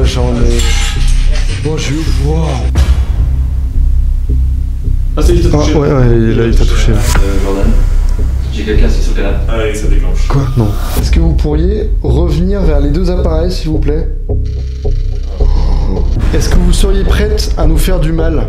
machin, mais... Bon, je vois... Ah, c'est lui qui t'a touché. Ouais, là, il t'a touché. Jordan, j'ai quelqu'un assis sur le canapé. Ah oui, ça déclenche. Quoi? Non. Est-ce que vous pourriez revenir vers les deux appareils, s'il vous plaît? Est-ce que vous seriez prête à nous faire du mal?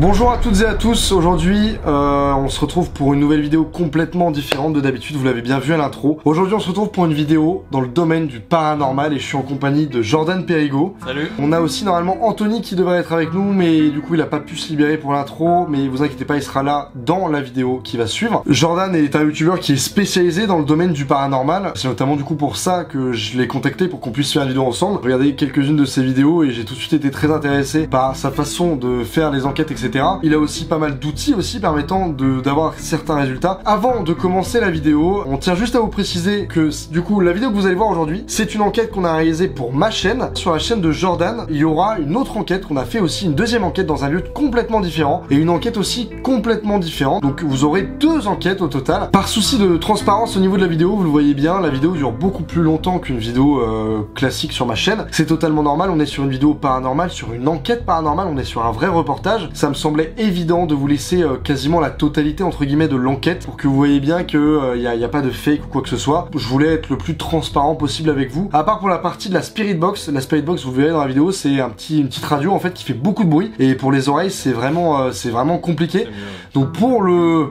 Bonjour à toutes et à tous, aujourd'hui on se retrouve pour une nouvelle vidéo complètement différente de d'habitude, vous l'avez bien vu à l'intro. Aujourd'hui on se retrouve pour une vidéo dans le domaine du paranormal et je suis en compagnie de Jordan Perigo. Salut. On a aussi normalement Anthony qui devrait être avec nous mais du coup il a pas pu se libérer pour l'intro, mais vous inquiétez pas, il sera là dans la vidéo qui va suivre. Jordan est un youtubeur qui est spécialisé dans le domaine du paranormal, c'est notamment du coup pour ça que je l'ai contacté pour qu'on puisse faire une vidéo ensemble. Regardez quelques-unes de ses vidéos et j'ai tout de suite été très intéressé par sa façon de faire les enquêtes, etc. Il a aussi pas mal d'outils aussi permettant d'avoir certains résultats. Avant de commencer la vidéo, on tient juste à vous préciser que du coup la vidéo que vous allez voir aujourd'hui, c'est une enquête qu'on a réalisée pour ma chaîne. Sur la chaîne de Jordan, il y aura une autre enquête qu'on a fait aussi, une deuxième enquête dans un lieu complètement différent et une enquête aussi complètement différente. Donc vous aurez deux enquêtes au total. Par souci de transparence au niveau de la vidéo, vous le voyez bien, la vidéo dure beaucoup plus longtemps qu'une vidéo classique sur ma chaîne. C'est totalement normal, on est sur une vidéo paranormale, sur une enquête paranormale, on est sur un vrai reportage. Ça me semblait évident de vous laisser quasiment la totalité entre guillemets de l'enquête pour que vous voyez bien que y a pas de fake ou quoi que ce soit. Je voulais être le plus transparent possible avec vous. À part pour la partie de la Spirit Box, vous verrez dans la vidéo, c'est une petite radio en fait qui fait beaucoup de bruit et pour les oreilles c'est vraiment compliqué. Donc pour le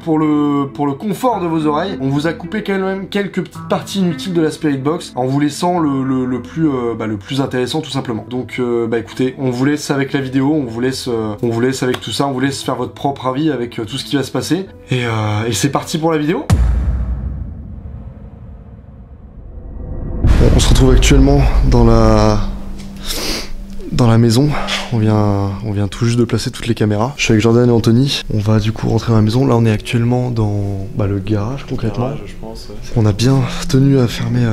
confort de vos oreilles, on vous a coupé quand même quelques petites parties inutiles de la Spirit Box en vous laissant le plus intéressant tout simplement. Donc écoutez, on vous laisse avec la vidéo, on vous laisse avec tout ça, on vous laisse faire votre propre avis avec tout ce qui va se passer. Et c'est parti pour la vidéo. On se retrouve actuellement dans la maison. On vient tout juste de placer toutes les caméras. Je suis avec Jordan et Anthony. On va du coup rentrer dans la maison. Là on est actuellement dans le garage concrètement. Je pense, ouais. On a bien tenu à fermer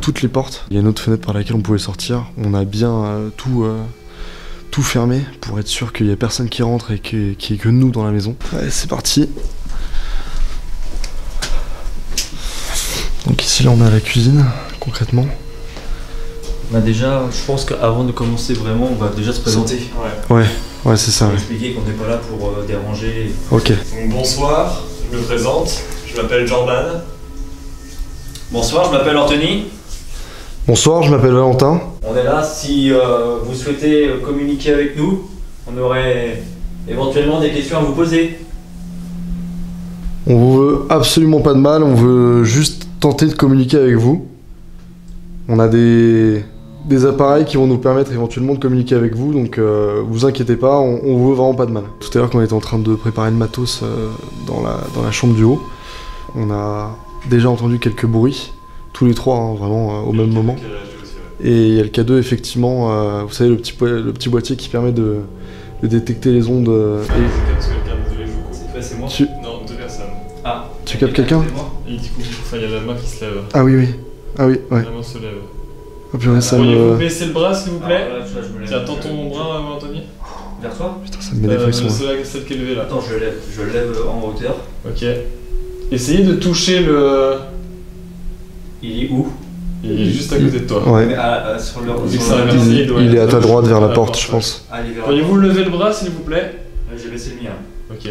toutes les portes. Il y a une autre fenêtre par laquelle on pouvait sortir. On a bien tout fermé pour être sûr qu'il n'y a personne qui rentre et qu'il n'y ait que nous dans la maison. Allez, c'est parti. Donc ici là on est à la cuisine concrètement. Bah déjà, je pense qu'avant de commencer vraiment, on va déjà se présenter. Ouais, c'est ça. On va Ouais. expliquer qu'on n'est pas là pour déranger. Ok. Donc, bonsoir, je me présente, je m'appelle Jordan. Bonsoir, je m'appelle Anthony. Bonsoir, je m'appelle Valentin. On est là si vous souhaitez communiquer avec nous. On aurait éventuellement des questions à vous poser. On vous veut absolument pas de mal, on veut juste tenter de communiquer avec vous. On a des appareils qui vont nous permettre éventuellement de communiquer avec vous, donc vous inquiétez pas, on vous veut vraiment pas de mal. Tout à l'heure quand on était en train de préparer le matos dans la chambre du haut, on a déjà entendu quelques bruits, tous les trois hein, vraiment au même moment. Et il y a le K2 effectivement, vous savez le petit boîtier qui permet de détecter les ondes. C'est moi. Non, deux personnes. Ah. Tu captes quelqu'un? Et du coup, il y a la main qui se lève. Ah oui, ouais. La main se lève. Oh purée, ça Pourriez-vous me... baisser le bras s'il vous plaît? Ah, là, je me lève. Tiens, tends ton bras, Anthony. Vers toi? Putain, ça me met des frissons. Celle qui est levée là. Attends, je le lève en hauteur. Ok. Essayez de toucher le... Il est où? Il est juste à côté de toi. Ouais. Mais sur le... Vu que ça réversible, Il est à ta droite vers la Ouais, porte, je pense. Allez, vers Pourriez-vous lever le bras s'il vous plaît? J'ai baissé le mien. Ok.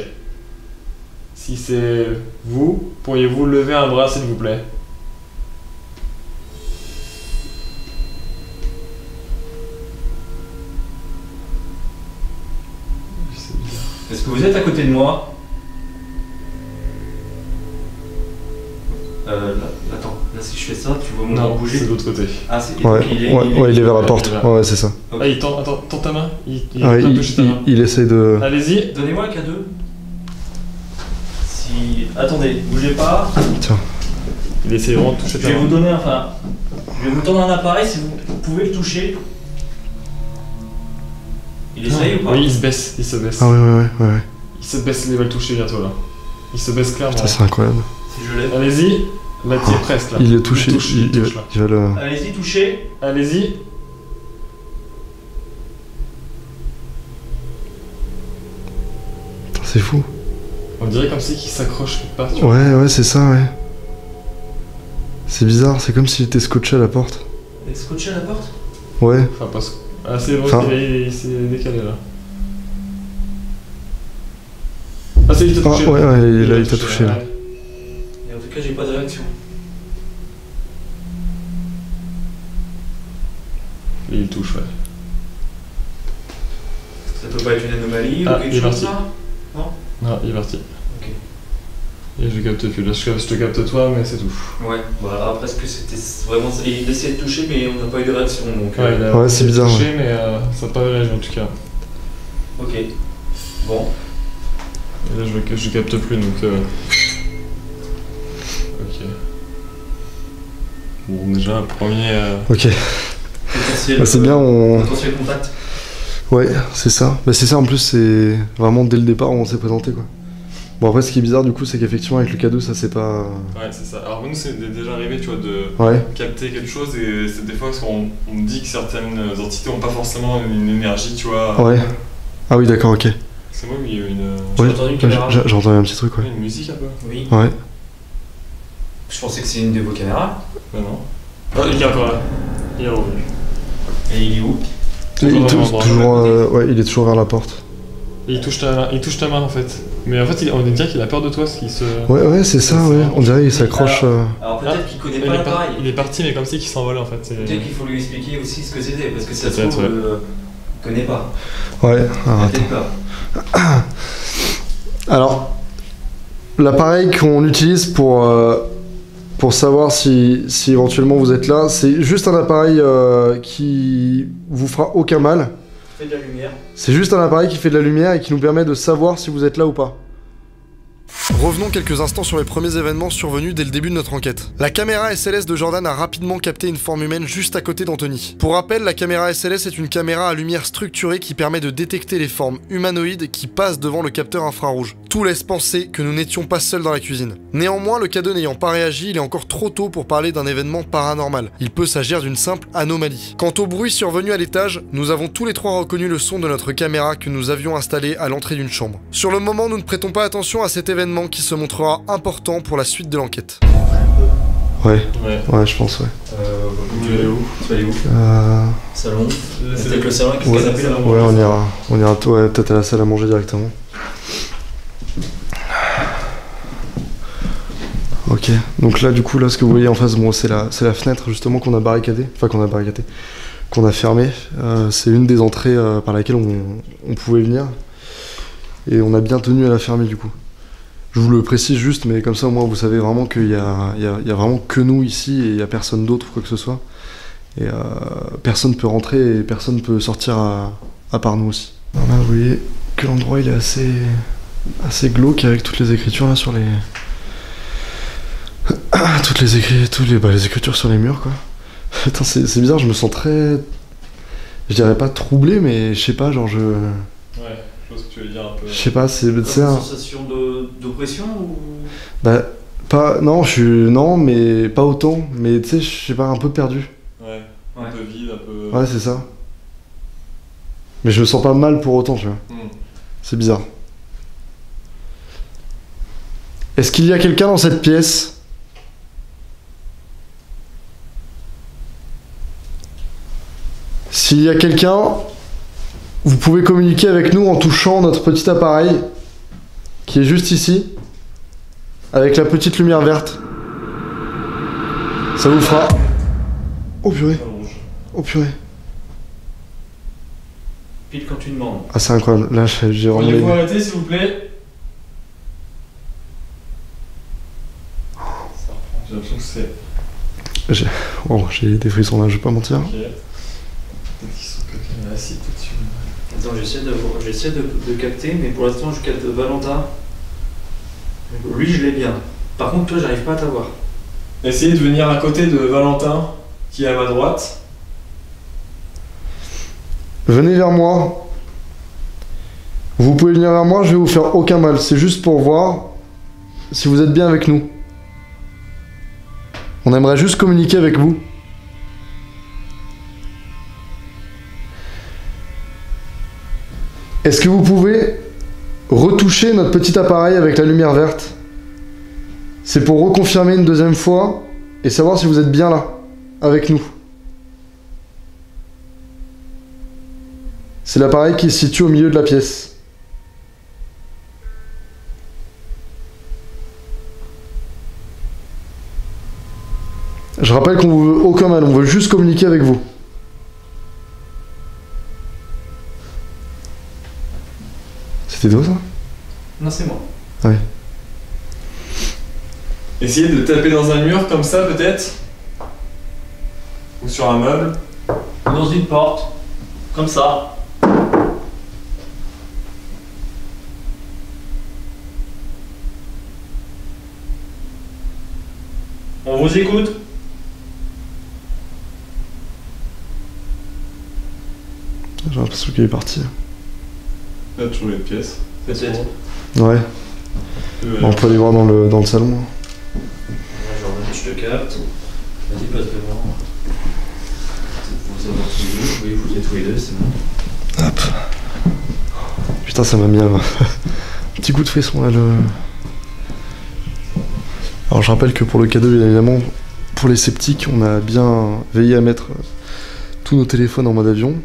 Si c'est vous, pourriez-vous lever un bras s'il vous plaît? vous êtes à côté de moi. Là, attends, là si je fais ça, tu vois mon bras bouger. c'est de l'autre côté. Ah, c'est Ouais, il est vers la porte. Ouais, c'est ça. Ok. Ah, il tend, attends, tends ta main. Il Ouais, peut toucher ta main. il essaie de... Allez-y. Donnez-moi un K2. Si. Attendez, bougez pas. Tiens. Il essaie vraiment de toucher Je ta vais main. vous donner enfin. Je vais vous tendre un appareil si vous pouvez le toucher. Il essaye ou pas? Oui, il se baisse, il se baisse. Ah ouais. Il se baisse, il va le toucher bientôt là. Il se baisse clairement. Putain, c'est incroyable. Si je lève. Allez-y. Là, t'y es presque là. Il est touché, Il touche, il touche, là. il va le... Allez-y, touchez. Allez-y. Putain, c'est fou. On dirait comme si qu'il s'accroche quelque part. Tu vois. Ouais, c'est ça, ouais. C'est bizarre, c'est comme s'il était scotché à la porte. Il est scotché à la porte? Ouais. Enfin, parce que. Ah, c'est bon, Enfin- il s'est décalé là. Ah, c'est il t'a touché. Ouais, là, il t'a touché, là. ouais. Et en tout cas, j'ai pas de réaction. Et il touche, ouais. Ça peut pas être une anomalie Ah, ou quelque il est chose parti. ça? Non? Non, il est parti. Ok. Et je capte plus. Là, je te capte toi, mais c'est tout. Ouais, bah après, est-ce que c'était vraiment. Il essayait de toucher, mais on n'a pas eu de réaction donc. Ouais, il a Ouais, c'est bizarre, touché, mais ça n'a pas réagi en tout cas. Ok. Bon. Et là, je capte plus donc. Ok. Bon, déjà, premier. Ok. Potentiel, Bah, c'est bien, on... potentiel contact. Ouais, c'est ça. Bah, c'est ça, en plus, c'est vraiment dès le départ où on s'est présenté, quoi. Bon, après, ce qui est bizarre, du coup, c'est qu'effectivement, avec le cadeau, ça c'est pas... Ouais, c'est ça. Alors, nous, c'est déjà arrivé, tu vois, de Ouais. capter quelque chose et c'est des fois parce qu'on me dit que certaines entités n'ont pas forcément une énergie, tu vois. Ouais. Ah oui, d'accord, ok. C'est moi où il y a eu une. Ouais, entendu une caméra j'ai entendu un petit truc, ouais. Une musique un peu. Oui. Ouais. Je pensais que c'est une de vos caméras. Bah non. Ah, il est encore là. Il est revenu. Et il est où? Il est Toujours dans toujours, ouais, il est toujours vers la porte. Et il touche ta main en fait. Mais en fait, on dirait qu'il a peur de toi, ce qui se. Ouais, c'est ça, ouais. On dirait qu'il s'accroche... Alors peut-être Ah, qu'il connaît pas l'appareil. Il est parti, mais comme si qu'il s'envolait en fait. Peut-être qu'il faut lui expliquer aussi ce que c'était, parce que ça se Peut-être, trouve, ouais. il connaît pas. Ouais, alors, attends. Peut-être pas. Alors, l'appareil qu'on utilise pour savoir si éventuellement vous êtes là, c'est juste un appareil qui vous fera aucun mal. Fais de la lumière. C'est juste un appareil qui fait de la lumière et qui nous permet de savoir si vous êtes là ou pas. Revenons quelques instants sur les premiers événements survenus dès le début de notre enquête. La caméra SLS de Jordan a rapidement capté une forme humaine juste à côté d'Anthony. Pour rappel, la caméra SLS est une caméra à lumière structurée qui permet de détecter les formes humanoïdes qui passent devant le capteur infrarouge. Tout laisse penser que nous n'étions pas seuls dans la cuisine. Néanmoins, le cadeau n'ayant pas réagi, il est encore trop tôt pour parler d'un événement paranormal. Il peut s'agir d'une simple anomalie. Quant au bruit survenu à l'étage, nous avons tous les trois reconnu le son de notre caméra que nous avions installée à l'entrée d'une chambre. Sur le moment, nous ne prêtons pas attention à cet événement qui se montrera important pour la suite de l'enquête. Ouais, je pense, ouais. Tu vas aller où? Tu vas aller où? Salon. C'est peut-être le salon avec le Ouais, canapé là. ouais, on ira ouais, peut-être à la salle à manger directement. Ok, donc là du coup, là ce que vous voyez en face, bon, c'est la fenêtre justement qu'on a barricadée, qu'on a fermée. C'est une des entrées par laquelle on pouvait venir. Et on a bien tenu à la fermer du coup. Je vous le précise juste, mais comme ça au moins vous savez vraiment qu'il y a vraiment que nous ici et il n'y a personne d'autre ou quoi que ce soit. Et personne peut rentrer et personne peut sortir à part nous aussi. Alors là vous voyez que l'endroit il est assez glauque avec toutes les écritures là sur les... les écritures sur les murs quoi. Putain c'est bizarre, je me sens très... Je dirais pas troublé mais je sais pas genre je... Ouais. Je sais que tu veux dire un peu. Je sais pas, c'est Une un... sensation d'oppression ou... Bah, pas... Non, mais pas autant. Mais tu sais, je sais pas, un peu perdu. Ouais. Un peu vide, un peu... Ouais, c'est ça. Mais je me sens pas mal pour autant, tu vois. C'est bizarre. Est-ce qu'il y a quelqu'un dans cette pièce? S'il y a quelqu'un... Vous pouvez communiquer avec nous en touchant notre petit appareil qui est juste ici, avec la petite lumière verte. Ça vous fera... Oh purée. Oh purée. pile quand tu demandes. Ah, c'est incroyable. Là, j'ai vraiment. Pourriez-vous arrêter s'il vous plaît? J'ai l'impression que c'est... Oh, j'ai des frissons là, je vais pas mentir. Ok. Peut-être qu'ils sont quelqu'un assis tout dessus. Attends, j'essaie de capter, mais pour l'instant je capte Valentin. Lui je l'ai bien. Par contre toi j'arrive pas à t'avoir. Essayez de venir à côté de Valentin, qui est à ma droite. Venez vers moi. Vous pouvez venir vers moi, je vais vous faire aucun mal. C'est juste pour voir si vous êtes bien avec nous. On aimerait juste communiquer avec vous. Est-ce que vous pouvez retoucher notre petit appareil avec la lumière verte? C'est pour reconfirmer une deuxième fois et savoir si vous êtes bien là, avec nous. C'est l'appareil qui se situe au milieu de la pièce. Je rappelle qu'on vous veut aucun mal, on veut juste communiquer avec vous. C'était toi ça? Non c'est moi. Ouais. Essayez de taper dans un mur comme ça peut-être. Ou sur un meuble. Dans une porte. Comme ça. On vous écoute. J'ai l'impression qu'il est parti. Là, toujours les pièces. Peut-être. Ouais. On peut aller voir dans le salon. Jordan, je te capte. Vas-y, passe devant. Vous avez tous les deux. Oui, vous êtes tous les deux, c'est bon. Hop. Putain, ça m'a mis un petit coup de frisson là. Alors je rappelle que pour le cadeau, bien évidemment, pour les sceptiques, on a bien veillé à mettre tous nos téléphones en mode avion.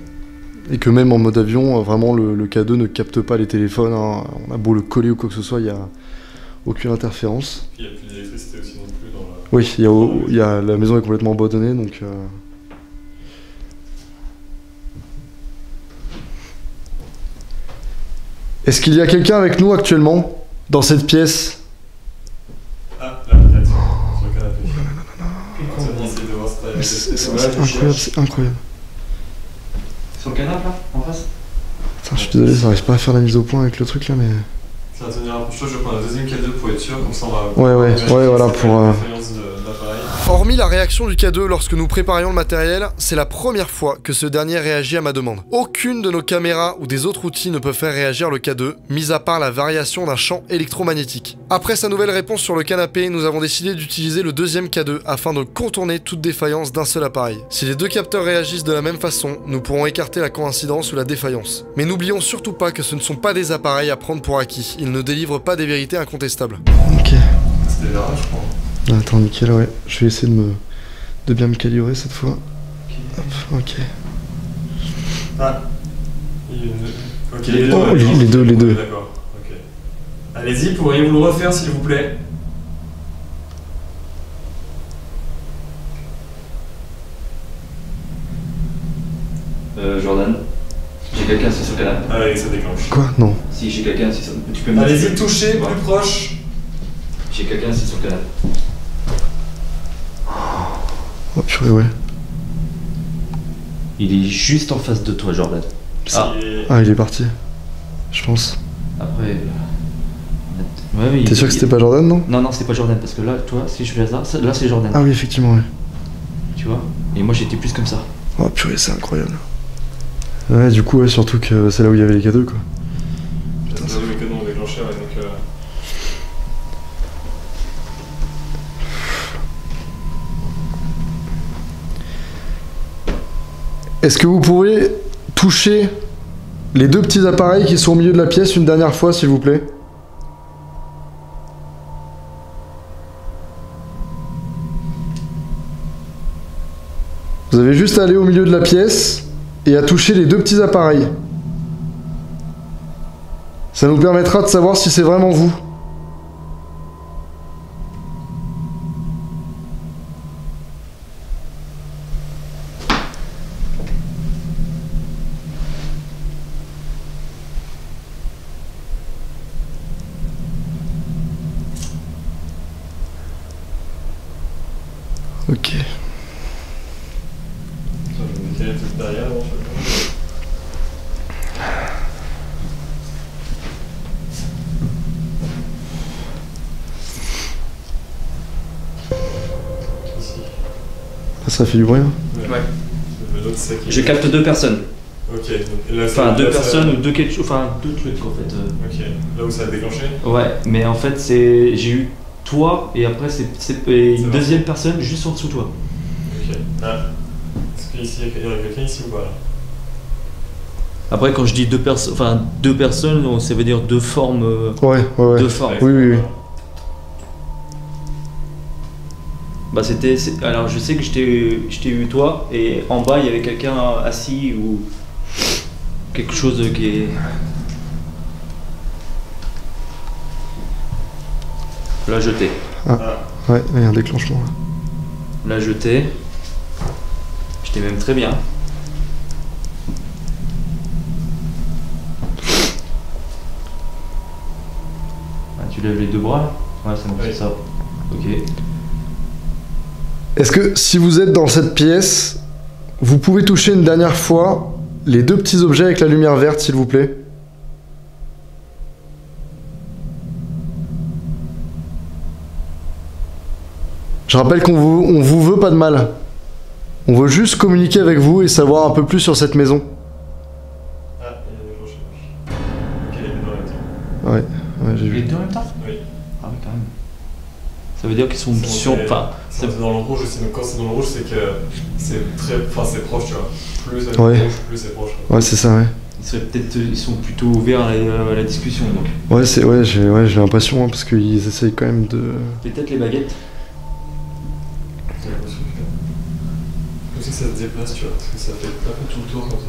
Et que même en mode avion, vraiment le cadeau ne capte pas les téléphones. Hein. On a beau le coller ou quoi que ce soit, il n'y a aucune interférence. Il n'y a plus d'électricité aussi non plus dans la... Oui, la maison est complètement abandonnée, donc... Est-ce qu'il y a quelqu'un avec nous actuellement, dans cette pièce? Ah, là, peut-être. Sur le canapé. C'est bon, essayez de voir C'est incroyable. Sur le canapé là, en face. Putain, je suis désolé, ça n'arrive pas à faire la mise au point avec le truc là, mais... Ça va tenir un peu chaud, je vais prendre un deuxième cadeau pour être sûr, comme ça on va... Ouais, voilà, pour... l'appareil. Hormis la réaction du K2 lorsque nous préparions le matériel, c'est la première fois que ce dernier réagit à ma demande. Aucune de nos caméras ou des autres outils ne peut faire réagir le K2, mis à part la variation d'un champ électromagnétique. Après sa nouvelle réponse sur le canapé, nous avons décidé d'utiliser le deuxième K2 afin de contourner toute défaillance d'un seul appareil. Si les deux capteurs réagissent de la même façon, nous pourrons écarter la coïncidence ou la défaillance. Mais n'oublions surtout pas que ce ne sont pas des appareils à prendre pour acquis, ils ne délivrent pas des vérités incontestables. Ok. C'était là, je crois. Attends, nickel, ouais. Je vais essayer de bien me calibrer cette fois. Hop, ok. Ah. Ok, les deux. D'accord, ok. Allez-y, pourriez-vous le refaire s'il vous plaît? Jordan, j'ai quelqu'un assis sur le canapé. Allez, ça déclenche. Quoi? Non. Si j'ai quelqu'un assis sur le canapé. Tu peux me Allez-y, touchez, plus proche. J'ai quelqu'un assis sur le canapé. Oh purée, ouais. Il est juste en face de toi, Jordan. Ah. Il est parti. Je pense. Après... Ouais, mais t'es sûr que c'était pas Jordan, non? Non, c'était pas Jordan, parce que là, toi, si je fais ça, là c'est Jordan. Ah oui, effectivement, ouais. Tu vois? Et moi j'étais plus comme ça. Oh purée, c'est incroyable. Ouais, du coup, ouais, surtout que c'est là où il y avait les cadeaux, quoi. Putain, c'est là où les cadeaux ont déclenché, ouais, donc... Est-ce que vous pourriez toucher les deux petits appareils qui sont au milieu de la pièce une dernière fois, s'il vous plaît? Vous avez juste à aller au milieu de la pièce et à toucher les deux petits appareils. Ça nous permettra de savoir si c'est vraiment vous. Ok. Je vais décaler tout derrière avant chaque fois. Ici. Ah, ça fait du bruit, hein. Ouais. L'autre, c'est ça qui- Je capte 2 personnes. Ok, donc là, Enfin, 2 là, ça- personnes ou 2 quelque chose. Enfin, 2 trucs en fait. Ok, là où ça a déclenché. Ouais, mais en fait, c'est j'ai eu toi et après, c'est une vrai. deuxième personne juste en dessous de toi. Ok. Ah. Est-ce qu'ici, il y a quelqu'un ici ou pas là? Après, quand je dis 2 personnes, enfin 2 personnes, ça veut dire 2 formes. Ouais, ouais, ouais. 2 formes. Oui, oui, oui. Bah, alors, je sais que je t'ai eu toi et en bas, il y avait quelqu'un assis ou quelque chose qui est. Là, jeté. Ouais, il y a un déclenchement. Là. Là, jeté. J'étais même très bien. Ah, tu lèves les 2 bras là? Ouais, c'est bon, Oui. c'est ça. Ok. Est-ce que si vous êtes dans cette pièce, vous pouvez toucher une dernière fois les 2 petits objets avec la lumière verte, s'il vous plaît? Je rappelle on vous veut pas de mal. On veut juste communiquer avec vous et savoir un peu plus sur cette maison. Ah, il y a déclenché. Ok, il est dans le temps. Ouais, j'ai Les vu. 2 en même temps? Oui. Ah oui, quand même. Ça veut dire qu'ils sont sur. Enfin, c'est dans le rouge aussi. Donc quand c'est dans le rouge, c'est que c'est très. Enfin, c'est proche, tu vois. Plus c'est Ouais. rouge, plus c'est proche. Ouais, c'est ça, ouais. ils sont plutôt ouverts à la discussion donc. Ouais, j'ai l'impression, hein, parce qu'ils essayent quand même de... Peut-être les baguettes. J'ai l'impression que ça se déplace, tu vois. Parce que ça fait un peu tout le tour comme ça.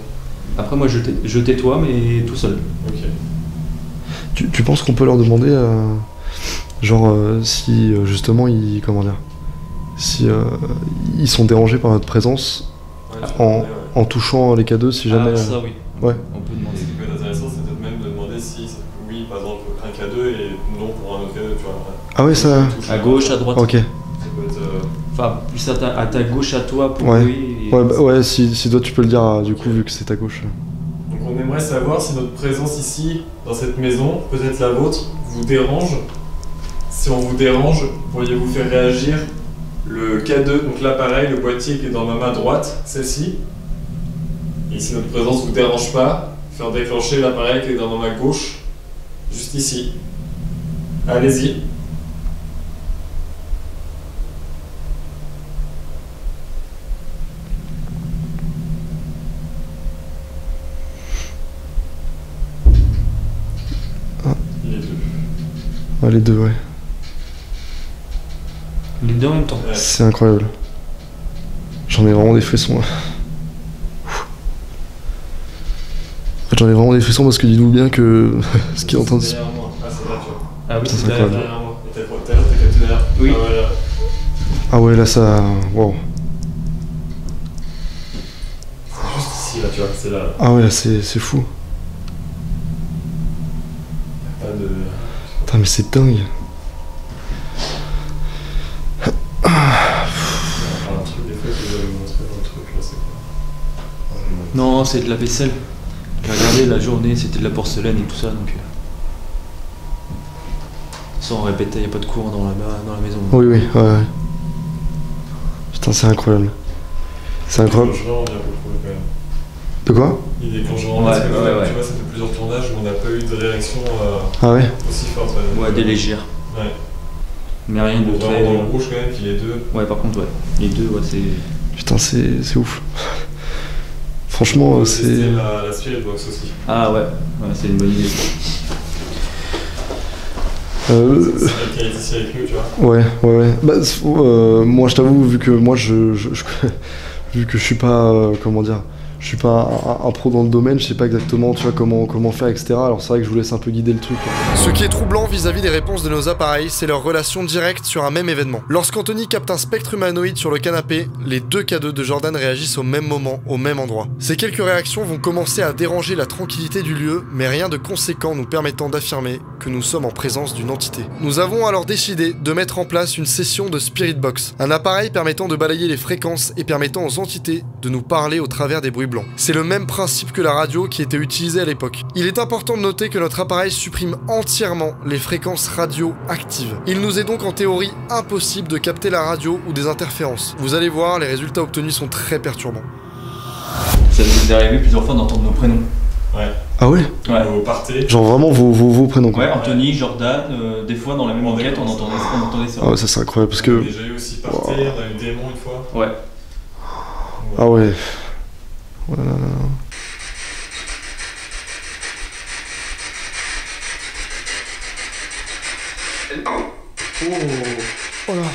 Après, moi, je tais-toi, mais tout seul. Ok. Tu penses qu'on peut leur demander, genre, si justement ils... Comment dire? Si ils sont dérangés par notre présence en touchant les K2, si jamais... Ah, ça oui. Ouais. On peut demander. Ce qui peut être intéressant, c'est peut-être même de demander si, oui, par exemple, un K2 et non pour un autre K2, tu vois. Ah ouais, ça... À gauche, à droite. Ok. Ça peut être. Enfin, plus à ta gauche à toi pour Ouais. oui. Ouais, bah, ouais, si toi tu peux le dire, du coup, vu que c'est ta gauche. Donc on aimerait savoir si notre présence ici, dans cette maison, peut-être la vôtre, vous dérange. Si on vous dérange, pourriez-vous faire réagir le K2, donc là pareil, le boîtier qui est dans ma main droite, celle-ci. Et si notre présence vous dérange pas, faire déclencher l'appareil qui est dans ma main gauche, juste ici. Allez-y. Il est deux. Ouais, les deux, ouais. Les 2 en même temps. Ouais. C'est incroyable. J'en ai vraiment des frissons, là. J'en ai vraiment des frissons parce que dites-vous bien que ce qui est en train de se... Derrière moi. Ah, c'est là, tu vois. Ah oui, Ça, c'est c'est derrière. incroyable. Derrière moi. Et t'as capté derrière. Oui. Ah, voilà. Ah ouais, là ça... Wow. Juste ici, là, tu vois. C'est là. Ah ouais, là c'est fou. Pas de. Putain, mais c'est dingue. Un truc des fois que je vais vous montrer dans le truc là, c'est quoi? Non, c'est de la vaisselle. J'ai regardé la journée, c'était de la porcelaine et tout ça, donc. Ça, on répétait, il n'y a pas de courant dans la maison. Oui, oui, ouais. Putain, c'est incroyable. C'est incroyable. Il déclenche vraiment bien pour le coup, quand même. De quoi? Il déclenche vraiment Ouais, parce que, ouais. tu vois, ça fait plusieurs tournages où on n'a pas eu de réaction Ah ouais? aussi forte. Ouais, des légères. Ouais. Mais rien de Bon, très. vraiment dans le rouge quand même, puis les deux. Ouais, par contre, ouais. Les 2, ouais, c'est. Putain, c'est ouf. Franchement, On peut c'est... tester la Spirit Box aussi. Ah ouais, c'est une bonne idée. C'est quelqu'un est ici avec nous, tu vois. Ouais. Bah, moi, je t'avoue, vu que moi, vu que je suis pas, comment dire, Je suis pas un pro dans le domaine, je sais pas exactement tu vois, comment faire, etc. Alors c'est vrai que je vous laisse un peu guider le truc. Ce qui est troublant vis-à-vis des réponses de nos appareils, c'est leur relation directe sur un même événement. Lorsqu'Anthony capte un spectre humanoïde sur le canapé, les deux K2 de Jordan réagissent au même moment, au même endroit. Ces quelques réactions vont commencer à déranger la tranquillité du lieu, mais rien de conséquent nous permettant d'affirmer que nous sommes en présence d'une entité. Nous avons alors décidé de mettre en place une session de Spirit Box, un appareil permettant de balayer les fréquences et permettant aux entités de nous parler au travers des bruits blancs. C'est le même principe que la radio qui était utilisée à l'époque. Il est important de noter que notre appareil supprime entièrement les fréquences radio actives. Il nous est donc en théorie impossible de capter la radio ou des interférences. Vous allez voir, les résultats obtenus sont très perturbants. Ça nous est arrivé plusieurs fois d'entendre nos prénoms. Ouais. Ah ouais? Ouais. Vous partez. Genre vraiment vos prénoms quoi. Ouais, Anthony, Jordan, des fois dans la même enquête on entendait ça. Ah ouais, ça c'est incroyable parce On que... a déjà eu aussi partez, on a eu démon une fois. Ouais. Ah ouais. Oh là là là. Oh là.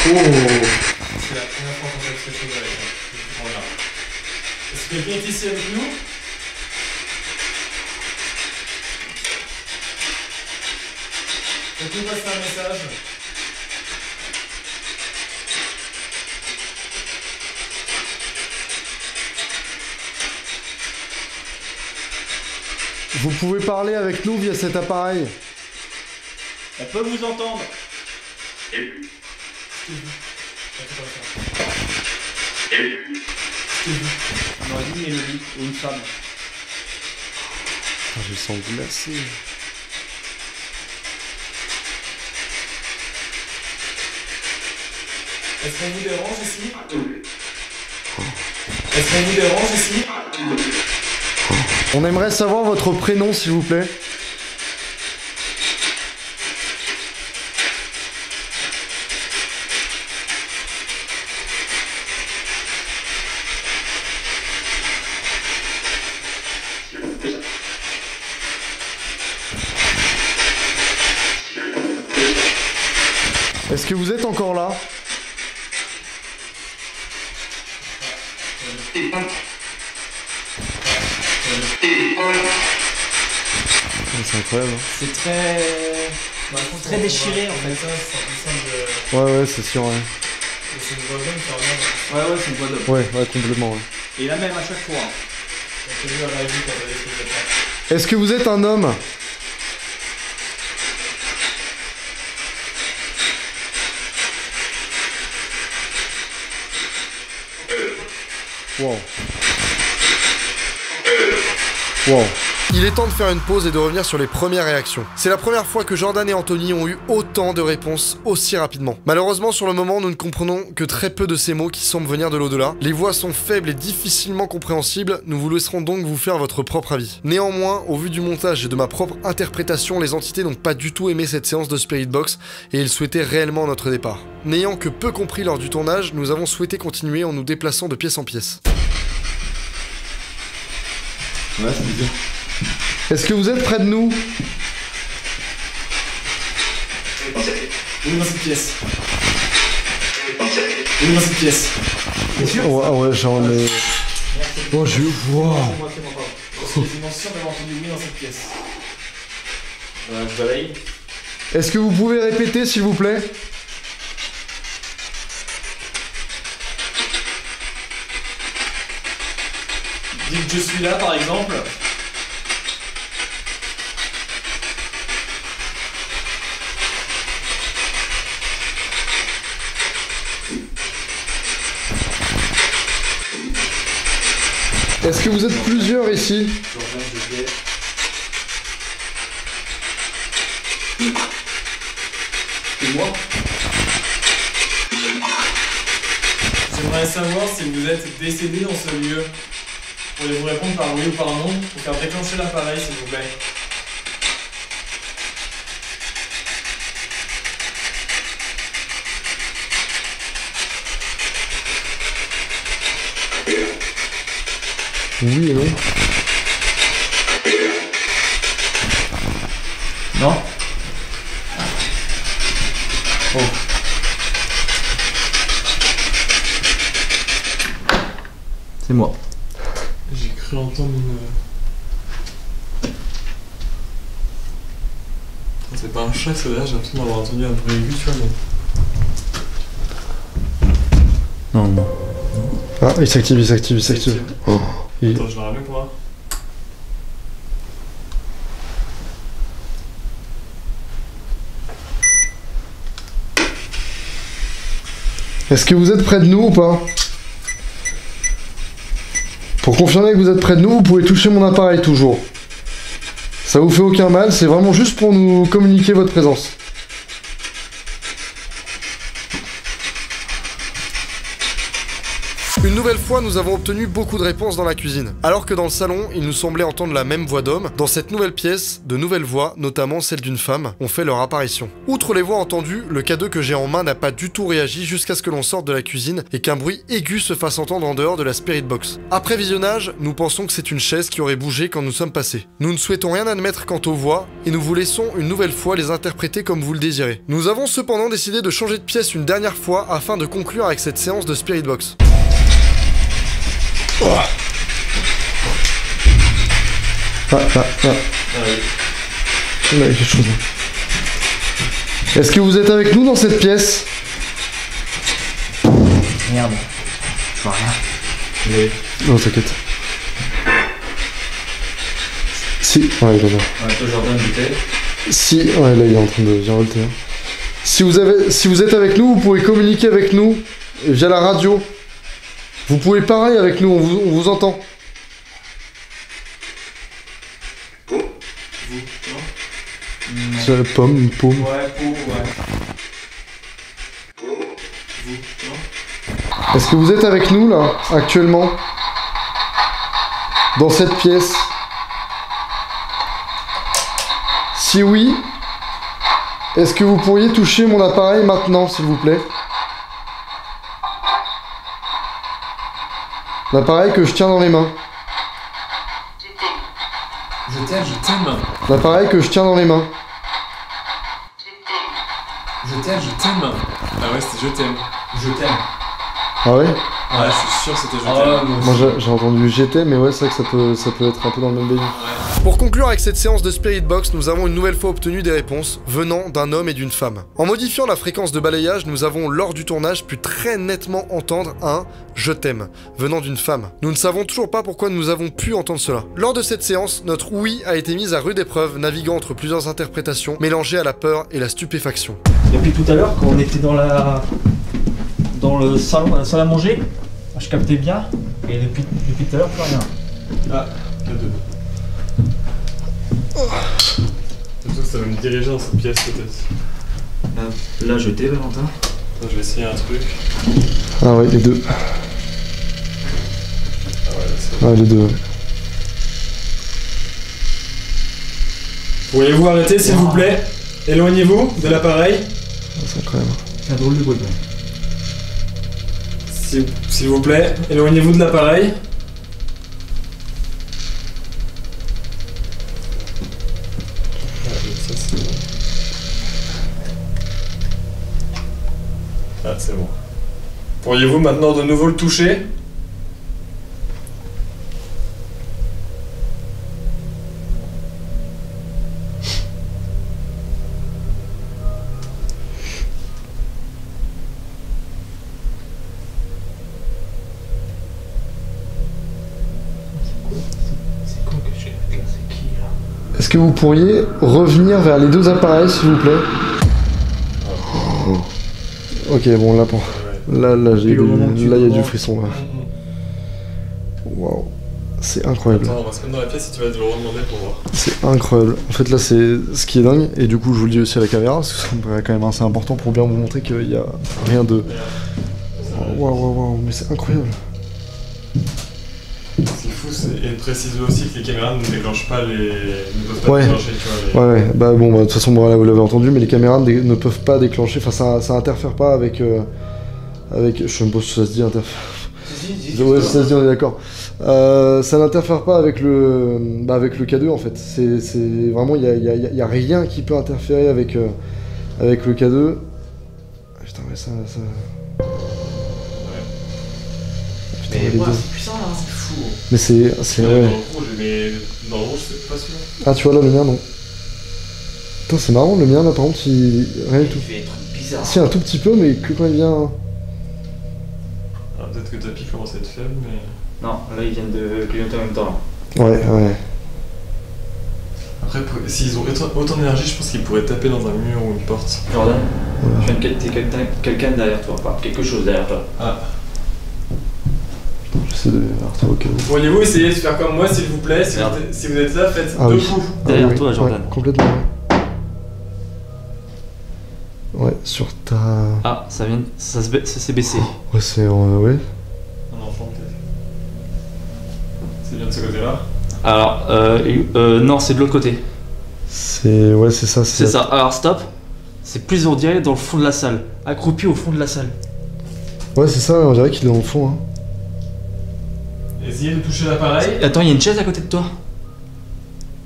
C'est la première fois qu'on fait quelque chose avec. Voilà. Est-ce que quelqu'un est ici avec nous? Faites-nous passer un message. Vous pouvez parler avec nous via cet appareil. On peut vous entendre. On aurait dit une mélodie ou une femme. Ah, je sens glacé. Est-ce qu'on vous dérange ici? Est-ce qu'on vous dérange ici? On aimerait savoir votre prénom s'il vous plaît. Est-ce que vous êtes encore là? C'est incroyable. C'est très déchiré en fait. Ouais, c'est sûr, ouais. C'est une voix d'homme, ça revient. Ouais, c'est une voix d'homme. Ouais, complètement, ouais. Et la même à chaque fois. On peut lui réagir quand elle est sur le Est-ce que vous êtes un homme? Wow. Wow. Il est temps de faire une pause et de revenir sur les premières réactions. C'est la première fois que Jordan et Anthony ont eu autant de réponses aussi rapidement. Malheureusement, sur le moment, nous ne comprenons que très peu de ces mots qui semblent venir de l'au-delà. Les voix sont faibles et difficilement compréhensibles, nous vous laisserons donc vous faire votre propre avis. Néanmoins, au vu du montage et de ma propre interprétation, les entités n'ont pas du tout aimé cette séance de Spirit Box et ils souhaitaient réellement notre départ. N'ayant que peu compris lors du tournage, nous avons souhaité continuer en nous déplaçant de pièce en pièce. Ouais, c'est bizarre. Est-ce que vous êtes près de nous? Oui, dans cette pièce. Oui, dans cette pièce. Ouais, j'en ai... Oh, je vois. Je suis sûr d'avoir entendu oui dans cette pièce. Je balaye. Est-ce que vous pouvez répéter, s'il vous plaît? Dites que je suis là, par exemple. Est-ce que vous êtes plusieurs ici? C'est moi. J'aimerais savoir si vous êtes décédé dans ce lieu. Pourriez-vous répondre par oui ou par non pour faire déclencher l'appareil, s'il vous plaît? Oui et non. Non. Oh. C'est moi. J'ai cru entendre une... C'est pas un chat, c'est là, j'ai l'impression d'avoir entendu un bruit aigu, tu vois, mais... Non, non. Ah, il s'active, il s'active, il s'active. Oh. Attends, je le ramène pour voir. Est-ce que vous êtes près de nous ou pas? Pour confirmer que vous êtes près de nous, vous pouvez toucher mon appareil toujours. Ça vous fait aucun mal, c'est vraiment juste pour nous communiquer votre présence. Une nouvelle fois, nous avons obtenu beaucoup de réponses dans la cuisine. Alors que dans le salon, il nous semblait entendre la même voix d'homme, dans cette nouvelle pièce, de nouvelles voix, notamment celle d'une femme, ont fait leur apparition. Outre les voix entendues, le cadeau que j'ai en main n'a pas du tout réagi jusqu'à ce que l'on sorte de la cuisine et qu'un bruit aigu se fasse entendre en dehors de la Spirit Box. Après visionnage, nous pensons que c'est une chaise qui aurait bougé quand nous sommes passés. Nous ne souhaitons rien admettre quant aux voix et nous vous laissons une nouvelle fois les interpréter comme vous le désirez. Nous avons cependant décidé de changer de pièce une dernière fois afin de conclure avec cette séance de Spirit Box. Oh. Ah, oui. Il y a quelque chose. Est-ce que vous êtes avec nous dans cette pièce? Merde. Je vois rien. Oui. Non, t'inquiète. Si, ouais, il est là. Ouais, toi, Jordan, j'étais. Si, ouais, là, il est en train de virevolter. Si vous êtes avec nous, vous pouvez communiquer avec nous via la radio. Vous pouvez parler avec nous, on vous entend. Vous, non? C'est la pomme, une paume. Ouais, ouais. Vous, non? Est-ce que vous êtes avec nous, là, actuellement? Dans cette pièce? Si oui, est-ce que vous pourriez toucher mon appareil maintenant, s'il vous plaît? L'appareil que je tiens dans les mains. Je t'aime. L'appareil que je tiens dans les mains. Je t'aime. Ah ouais, c'était je t'aime. Je t'aime. Ah ouais? Ouais, je suis sûr que c'était je t'aime. Ah, Moi j'ai entendu GT, mais ouais, c'est vrai que ça peut être un peu dans le même délire. Ouais. Pour conclure avec cette séance de Spirit Box, nous avons une nouvelle fois obtenu des réponses venant d'un homme et d'une femme. En modifiant la fréquence de balayage, nous avons lors du tournage pu très nettement entendre un « je t'aime » venant d'une femme. Nous ne savons toujours pas pourquoi nous avons pu entendre cela. Lors de cette séance, notre oui a été mise à rude épreuve, naviguant entre plusieurs interprétations, mélangées à la peur et la stupéfaction. Depuis tout à l'heure, quand on était dans le salon, la salle à manger, je captais bien, et depuis tout à l'heure, plus rien. Ah, cadeau. J'ai l'impression que ça va me diriger dans cette pièce peut-être. Là, jeté, Valentin. Attends, je vais essayer un truc. Ah ouais, les deux. Ah ouais, là, c'est... Ouais, les deux. Pourriez-vous arrêter s'il vous plaît? Éloignez-vous de l'appareil. C'est incroyable. C'est un drôle de bruit. S'il vous plaît, éloignez-vous de l'appareil. Ah, c'est bon. Pourriez-vous maintenant de nouveau le toucher? C'est quoi que je fais là? C'est qui là? Est-ce que vous pourriez revenir vers les deux appareils, s'il vous plaît? Oh. Ok, bon, là, pour... là, il y a du frisson, là. Waouh. C'est incroyable. Attends, on va se mettre dans la pièce et tu vas te le redemander pour voir. C'est incroyable. En fait, là, c'est ce qui est dingue. Et du coup, je vous le dis aussi à la caméra, parce que ça me paraît quand même assez important pour bien vous montrer qu'il n'y a rien de... Waouh, mais c'est incroyable. Ce qui est fou, et préciser aussi que les caméras ne déclenchent pas ne peuvent pas Ouais. déclencher, tu vois. Ouais, bah bon, de toute façon, voilà, vous l'avez entendu, mais les caméras ne peuvent pas déclencher, enfin, ça interfère pas avec... je sais même pas si ça se dit interfère. Ouais, ça se dit, on est d'accord. Ça n'interfère pas avec le K2 en fait. C'est vraiment, il y a rien qui peut interférer avec le K2. Putain, mais ça... Mais les deux. C'est puissant là, c'est fou. Mais c'est Dans ouais. le rouge, mais dans le rouge, c'est pas celui-là. Ah, tu vois là, le mien, non. Putain, c'est marrant, le mien, là, par contre, il... rien du tout. Il fait des trucs bizarres. Si, un tout petit peu, mais que quand il vient... Alors peut-être que Tapi commence à être faible, mais... Non, là ils viennent de clignoter en même temps. Ouais, ouais. Après, s'ils ont autant d'énergie, je pense qu'ils pourraient taper dans un mur ou une porte. Jordan, Voilà. je viens de capter quelqu'un derrière toi, enfin quelque chose derrière toi. Ah. J'essaie de voir ça au cas où. Pourriez-vous essayer de faire comme moi, s'il vous plaît? Si vous êtes là, faites Ah deux oui. coups. Derrière oui, toi, Jordan. Ouais, complètement, ouais. Ouais, sur ta... Ah, ça s'est baissé. Ouais, c'est... ouais. Un enfant, peut-être. C'est bien de ce côté-là. Alors, non, c'est de l'autre côté. C'est... Ouais, c'est ça, C'est ça. Alors, stop. C'est plus on dirait dans le fond de la salle. Accroupi au fond de la salle. Ouais, c'est ça, on dirait qu'il est dans le fond, hein. Essayez de toucher l'appareil. Attends, il y a une chaise à côté de toi.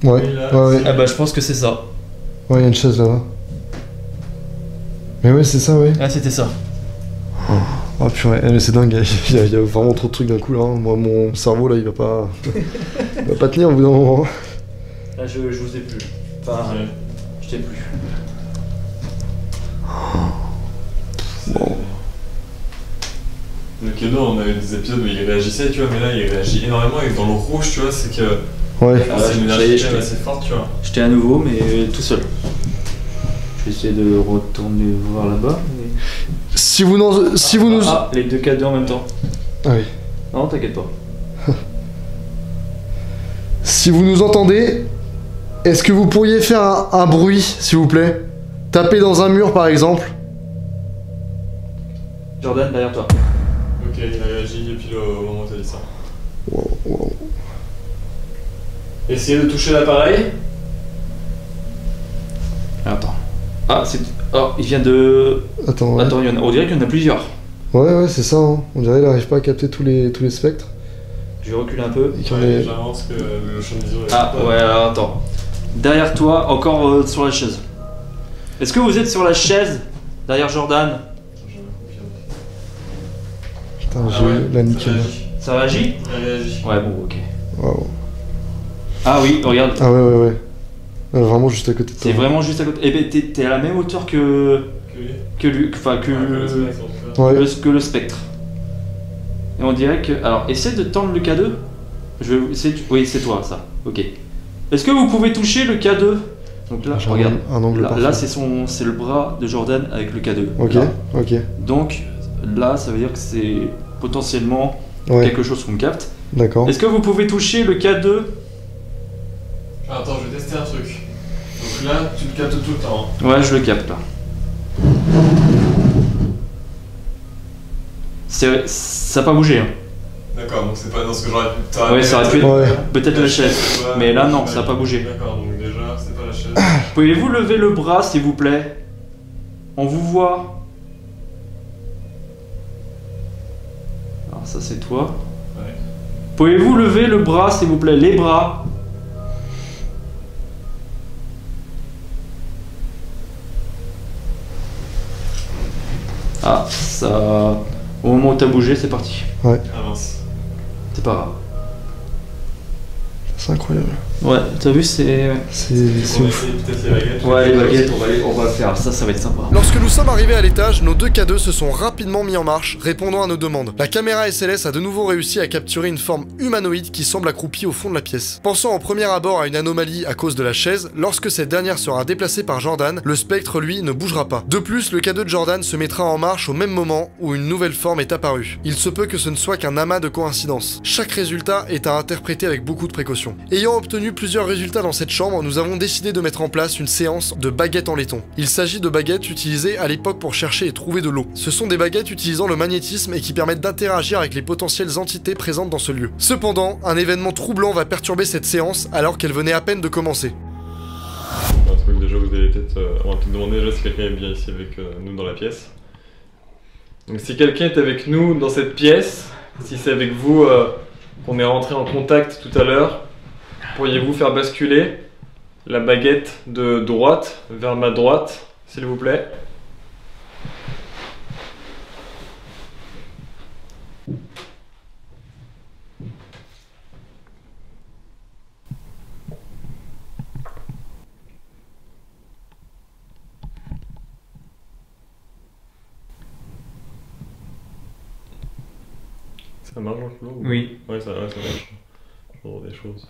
Ouais, Oui, là, ouais, ouais. Ah bah, je pense que c'est ça. Ouais, il y a une chaise là-bas. Mais ouais, c'est ça, ouais. Ah, c'était ça. Oh purée, mais c'est dingue, il y a vraiment trop de trucs d'un coup là. Hein. Moi, mon cerveau là, il va pas... il va pas tenir au bout d'un moment. Là, je vous ai plus. Enfin, Ouais. je t'ai plus. Bon. Le Kedo, on a eu des épisodes où il réagissait, tu vois, mais là il réagit énormément et dans le rouge, tu vois, c'est que Ouais. Ah, c'est une énergie je quand même t'ai- assez forte, tu vois. J'étais à nouveau, mais tout seul. Je vais essayer de retourner voir là-bas. mais- Si vous nous... Ah, les deux K2 en même temps. Ah oui. Non, t'inquiète pas. Si vous nous entendez, est-ce que vous pourriez faire un bruit, s'il vous plaît? Taper dans un mur, par exemple. Jordan, derrière toi. Ok, il a réagi et puis au moment où t'as dit ça. Wow, wow. Essayez de toucher l'appareil. Attends. Ah, c'est. Oh, il vient de. Attends, ouais. Attends, on dirait qu'il y en a plusieurs. Ouais, c'est ça, hein. On dirait qu'il n'arrive pas à capter tous les spectres. Je vais reculer un peu. Et qu'il y en Ouais, ait- j'avance que le champ de vision est Ah, pas- ouais, alors attends. Derrière toi, encore sur la chaise. Est-ce que vous êtes sur la chaise derrière Jordan? Putain, Ah j'ai ouais, la ça nickel. réagit. Ça réagit? Il réagit. Ouais, bon, ok. Waouh. Ah oui, regarde. Ah ouais. Vraiment juste à côté de toi. C'est vraiment juste à côté. Eh ben, t'es à la même hauteur Que lui. que lui. Enfin, que. Ah, que le spectre, en tout cas. Ouais. que le spectre. Et on dirait que. Alors, essaie de tendre le K2. Je vais essayer. Oui, c'est toi, ça. Ok. Est-ce que vous pouvez toucher le K2? Donc là, J'ai regarde. un angle Là, parfait. c'est le bras de Jordan avec le K2. Ok, Là. ok. Donc là, ça veut dire que c'est potentiellement Ouais, quelque chose qu'on capte. d'accord. Est-ce que vous pouvez toucher le K2? Ah, attends, je vais tester un truc. Donc là, tu le captes tout le temps. Ouais, je le capte là. Ça n'a pas bougé. Hein. D'accord, donc c'est pas dans ce que j'aurais pu. Ouais, ça aurait pu être Ouais. peut-être la chaise. Ouais, Mais là, non, ouais. ça n'a pas bougé. D'accord, donc déjà, c'est pas la chaise. Pouvez-vous lever le bras, s'il vous plaît? On vous voit. Alors ça, c'est toi. Ouais. Pouvez-vous lever le bras, s'il vous plaît? Les bras. Ah, ça... Au moment où t'as bougé, c'est parti. Ah mince. C'est pas grave. C'est incroyable. Ouais, t'as vu, c'est... C'est On va ouf. essayer peut-être les baguettes. Ouais, les baguettes, on va le faire. Ça va être sympa. Lorsque nous sommes arrivés à l'étage, nos deux K2 se sont rapidement mis en marche, répondant à nos demandes. La caméra SLS a de nouveau réussi à capturer une forme humanoïde qui semble accroupie au fond de la pièce. Pensant au premier abord à une anomalie à cause de la chaise, lorsque cette dernière sera déplacée par Jordan, le spectre, lui, ne bougera pas. De plus, le K2 de Jordan se mettra en marche au même moment où une nouvelle forme est apparue. Il se peut que ce ne soit qu'un amas de coïncidences. Chaque résultat est à interpréter avec beaucoup de précaution. Ayant obtenu plusieurs résultats dans cette chambre, nous avons décidé de mettre en place une séance de baguettes en laiton. Il s'agit de baguettes utilisées à l'époque pour chercher et trouver de l'eau. Ce sont des baguettes utilisant le magnétisme et qui permettent d'interagir avec les potentielles entités présentes dans ce lieu. Cependant, un événement troublant va perturber cette séance alors qu'elle venait à peine de commencer. Un truc déjà, vous allez peut-être. On va peut-être demander déjà si quelqu'un est bien ici avec nous dans la pièce. Donc si quelqu'un est avec nous dans cette pièce, si c'est avec vous qu'on est rentré en contact tout à l'heure, pourriez-vous faire basculer la baguette de droite vers ma droite, s'il vous plaît? Ça marche dans le couloir ou... Oui. Ouais, ça marche. Pour des choses.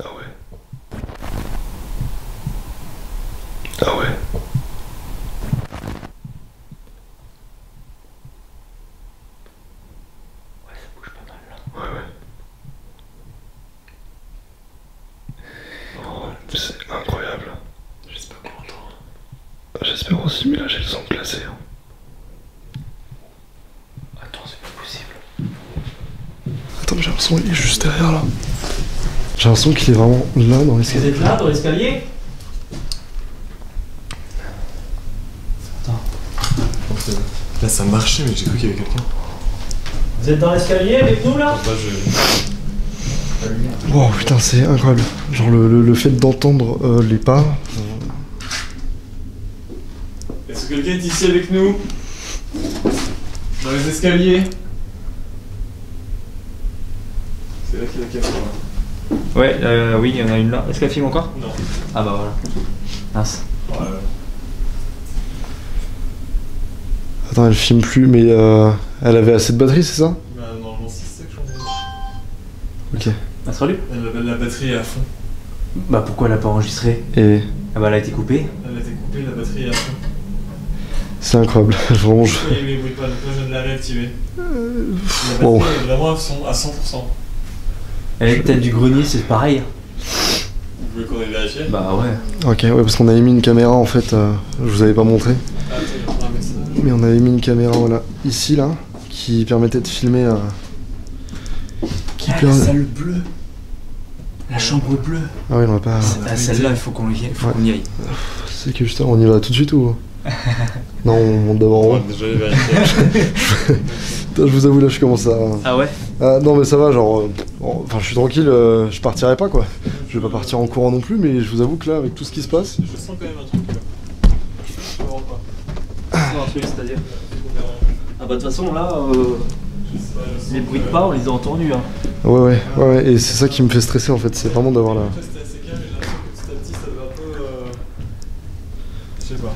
Ah ouais. Ah ouais. Ouais, ça bouge pas mal là. Ouais, ouais. Oh, c'est incroyable. J'espère qu'on entend. J'espère aussi, mais là j'ai le sang glacé. Attends, c'est pas possible. Attends, mais j'ai l'impression qu'il est juste derrière là. J'ai l'impression qu'il est vraiment là dans Vous l'escalier. êtes là, dans l'escalier? Là, ça marchait, mais j'ai cru qu'il y avait quelqu'un. Vous êtes dans l'escalier avec nous là? Enfin, Wow, putain, c'est incroyable. Genre le fait d'entendre les pas. Est-ce que quelqu'un est ici avec nous? Dans les escaliers? C'est là qu'il y a la caméra. Ouais, oui, il y en a une là. Est-ce qu'elle filme encore? Non. Ah bah voilà. Mince. Ouais. Attends, elle filme plus, mais elle avait assez de batterie, c'est ça? Bah, normalement, c'est ça que j'en ai. Ok. Elle se rallume? La batterie est à fond. Bah pourquoi elle a pas enregistré? Et Ah bah elle a été coupée. Elle a été coupée, la batterie est à fond. c'est incroyable. Vraiment, je... Oui, mais oui, pas, je viens de la réactiver. La batterie Wow. est vraiment à 100%. Elle est peut-être du grenier, c'est pareil. Vous voulez qu'on ait vérifié? Bah ouais. Ok, ouais, parce qu'on avait mis une caméra en fait, je vous avais pas montré. Ah, attends, il y a un message. Mais on avait mis une caméra, voilà, ici là, qui permettait de filmer. Qui La salle bleue. La chambre bleue. Ah oui, on va pas. Ah, celle-là, il faut qu'on y aille. Ouais. Qu'on y aille. C'est que justement, on y va tout de suite ou? Non, on monte d'abord en Bon, haut. déjà, j'ai vérifié. Putain, je vous avoue, là, je commence à. Ah ouais? Ah non, mais ça va, genre. Enfin, je suis tranquille, je partirai pas quoi. Je vais pas partir en courant non plus, mais je vous avoue que là, avec tout ce qui se passe. Je sens quand même un truc là. Je comprends pas. C'est-à-dire? Ah bah de toute façon là, les bruits de pas on les a entendus hein. Ouais, et c'est ça qui me fait stresser en fait, c'est vraiment d'avoir la. Après, c'était assez calme, j'ai l'impression que petit à petit ça va un peu. Je sais pas.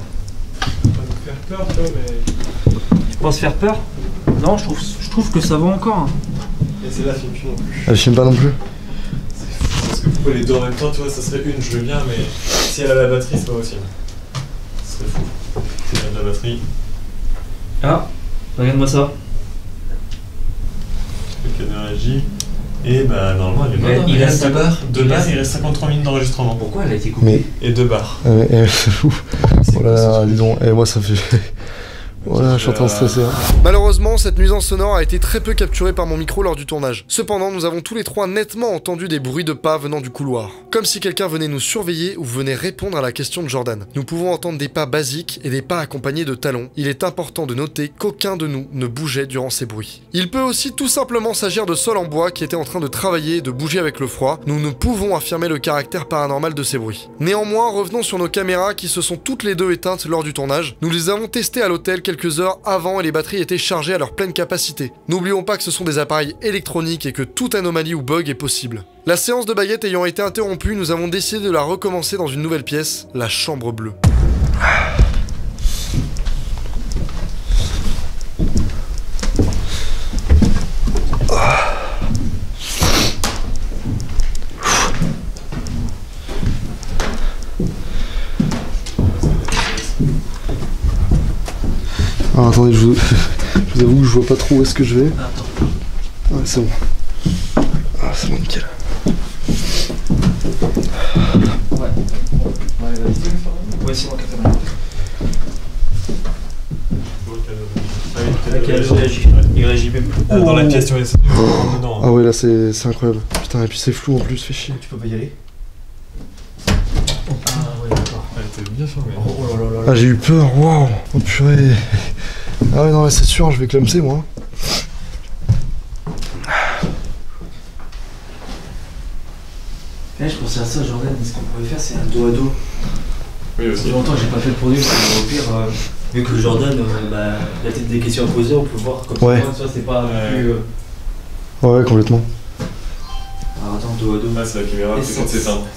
Pas nous faire peur, tu vois, mais. Tu penses faire peur? Non, je trouve que ça va encore. Hein. Et c'est là, film plus non plus. Elle filme pas non plus. C'est fou, parce que pourquoi les deux en même temps, tu vois, ça serait une, je veux bien, mais si elle a la batterie, c'est pas possible. Ce serait fou. C'est bien de la batterie. Ah, regarde-moi ça. Le cadeau réagit. Et bah, normalement, elle est bonne. Il reste 2 barres. Deux barres, il reste 53 minutes d'enregistrement. Pourquoi elle a été coupée? Mais. Et 2 barres. C'est fou. Oh là là, dis donc, et moi ça fait. Voilà, je suis en train de stresser. Hein. Malheureusement, cette nuisance sonore a été très peu capturée par mon micro lors du tournage. Cependant, nous avons tous les trois nettement entendu des bruits de pas venant du couloir. Comme si quelqu'un venait nous surveiller ou venait répondre à la question de Jordan. Nous pouvons entendre des pas basiques et des pas accompagnés de talons. Il est important de noter qu'aucun de nous ne bougeait durant ces bruits. Il peut aussi tout simplement s'agir de sol en bois qui était en train de travailler et de bouger avec le froid. Nous ne pouvons affirmer le caractère paranormal de ces bruits. Néanmoins, revenons sur nos caméras qui se sont toutes les deux éteintes lors du tournage. Nous les avons testées à l'hôtel quelques heures avant et les batteries étaient chargées à leur pleine capacité. N'oublions pas que ce sont des appareils électroniques et que toute anomalie ou bug est possible. La séance de baguette ayant été interrompue, nous avons décidé de la recommencer dans une nouvelle pièce, la chambre bleue. Alors attendez, je vous avoue que je vois pas trop où est-ce que je vais. Ouais, c'est bon. Ah, c'est bon, nickel. Ouais, vas-y. Ouais, c'est moi qui ai il réagit même plus. Dans la pièce, tu vois, c'est dedans. Ah ouais, là c'est incroyable. Putain, et puis c'est flou en plus, fait chier. Tu peux pas y aller? Ah ouais, d'accord. Elle est C'était bien fermé. Oh là là là là. Ah, j'ai eu peur, waouh. Oh purée. Ah ouais, non, là, c'est sûr, je vais clumser, moi. Je pensais à ça, Jordan, ce qu'on pourrait faire, c'est un dos à dos. Oui, Ça aussi. fait longtemps que j'ai pas fait le produit, c'est au pire, vu que Jordan, il a peut-être des questions à poser, on peut voir comme Ouais. ça, c'est pas Ouais. plus. Ouais, complètement. Alors attends, dos à dos. Ah, c'est la caméra, Et c'est ça, quand c'est simple.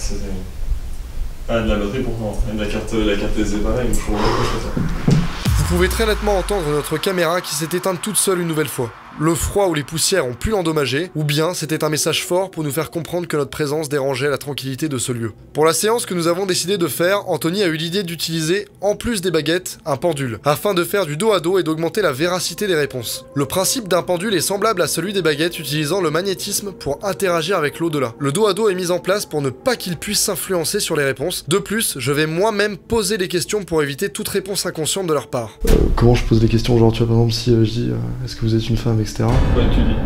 Ah, de la batterie pour moi. Et de la carte SD pareil, je comprends pas pourquoi je fais ça. Vous pouvez très nettement entendre notre caméra qui s'est éteinte toute seule une nouvelle fois. Le froid ou les poussières ont pu l'endommager, ou bien c'était un message fort pour nous faire comprendre que notre présence dérangeait la tranquillité de ce lieu. Pour la séance que nous avons décidé de faire, Anthony a eu l'idée d'utiliser, en plus des baguettes, un pendule, afin de faire du dos à dos et d'augmenter la véracité des réponses. Le principe d'un pendule est semblable à celui des baguettes utilisant le magnétisme pour interagir avec l'au-delà. Le dos à dos est mis en place pour ne pas qu'il puisse s'influencer sur les réponses. De plus, je vais moi-même poser les questions pour éviter toute réponse inconsciente de leur part. Comment je pose les questions, genre tu vois par exemple si je dis est-ce que vous êtes une femme, etc. Ouais, tu dis.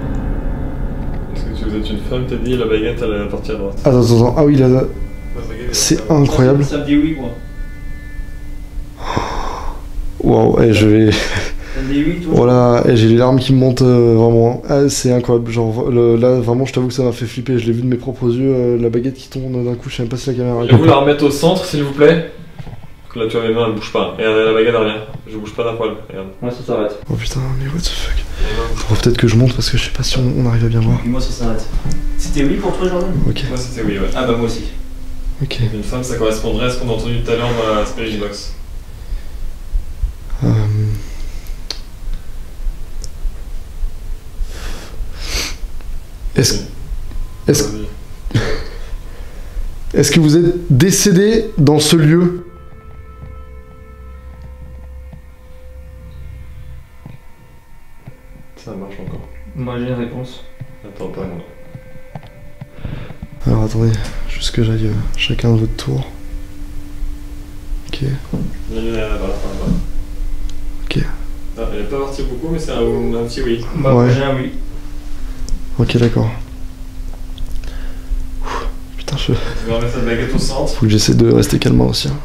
Est-ce que vous êtes une femme, t'as dit la baguette elle est à la partie à droite. Attends, ah oui là, La baguette, elle est c'est à droite. incroyable. Ça me dit oui, moi. Waouh, et je vais... Ça me dit oui, toi. Voilà, et j'ai les larmes qui me montent vraiment. Ah, c'est incroyable, genre là vraiment je t'avoue que ça m'a fait flipper, je l'ai vu de mes propres yeux, la baguette qui tourne d'un coup, je sais même pas si la caméra... Et vous la remettre au centre s'il vous plaît. Là tu vois mes mains elles bougent pas. Et la baguette elle revient. Je bouge pas d'un poil. Regarde. Moi, ça s'arrête. Oh putain, mais what the fuck. Les mains bougent Faudra peut-être que je monte parce que je sais pas si on arrive à bien voir. Et moi, ça s'arrête. C'était oui pour toi, Jordan? Ok, pas. Moi c'était oui, ouais. Ah bah moi aussi. ok. Une femme ça correspondrait à ce qu'on a entendu tout à l'heure dans la Spirit Box. Est-ce Vas-y. est-ce que vous êtes décédé dans ce lieu? Ça marche encore. Moi, j'ai une réponse. Attends, pas moi. Alors attendez, juste que j'aille chacun de votre tour. Ok, Là-bas. ok, Ah, elle est pas partie beaucoup, mais c'est un petit oui. Bah, Ouais. j'ai un oui. ok d'accord. Ouh, putain, Tu vas remettre la baguette au centre. faut que j'essaie de rester calme moi aussi. Hein.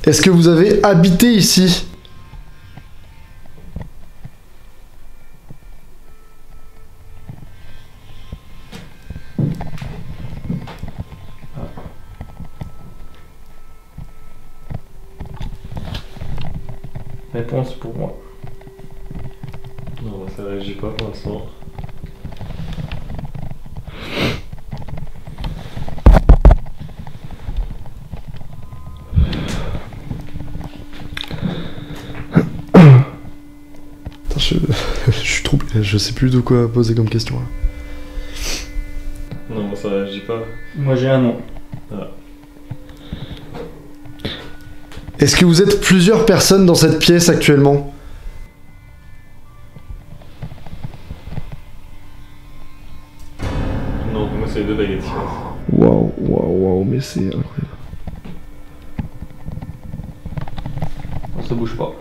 Est-ce que vous avez habité ici? Réponse pour moi. Non, ça réagit pas pour l'instant. Putain, je suis troublé, je sais plus de quoi poser comme question là. Non, ça réagit pas. Moi, j'ai un non. Est-ce que vous êtes plusieurs personnes dans cette pièce actuellement? Non, pour moi c'est les deux baguettes. Waouh, mais c'est incroyable. Ça bouge pas.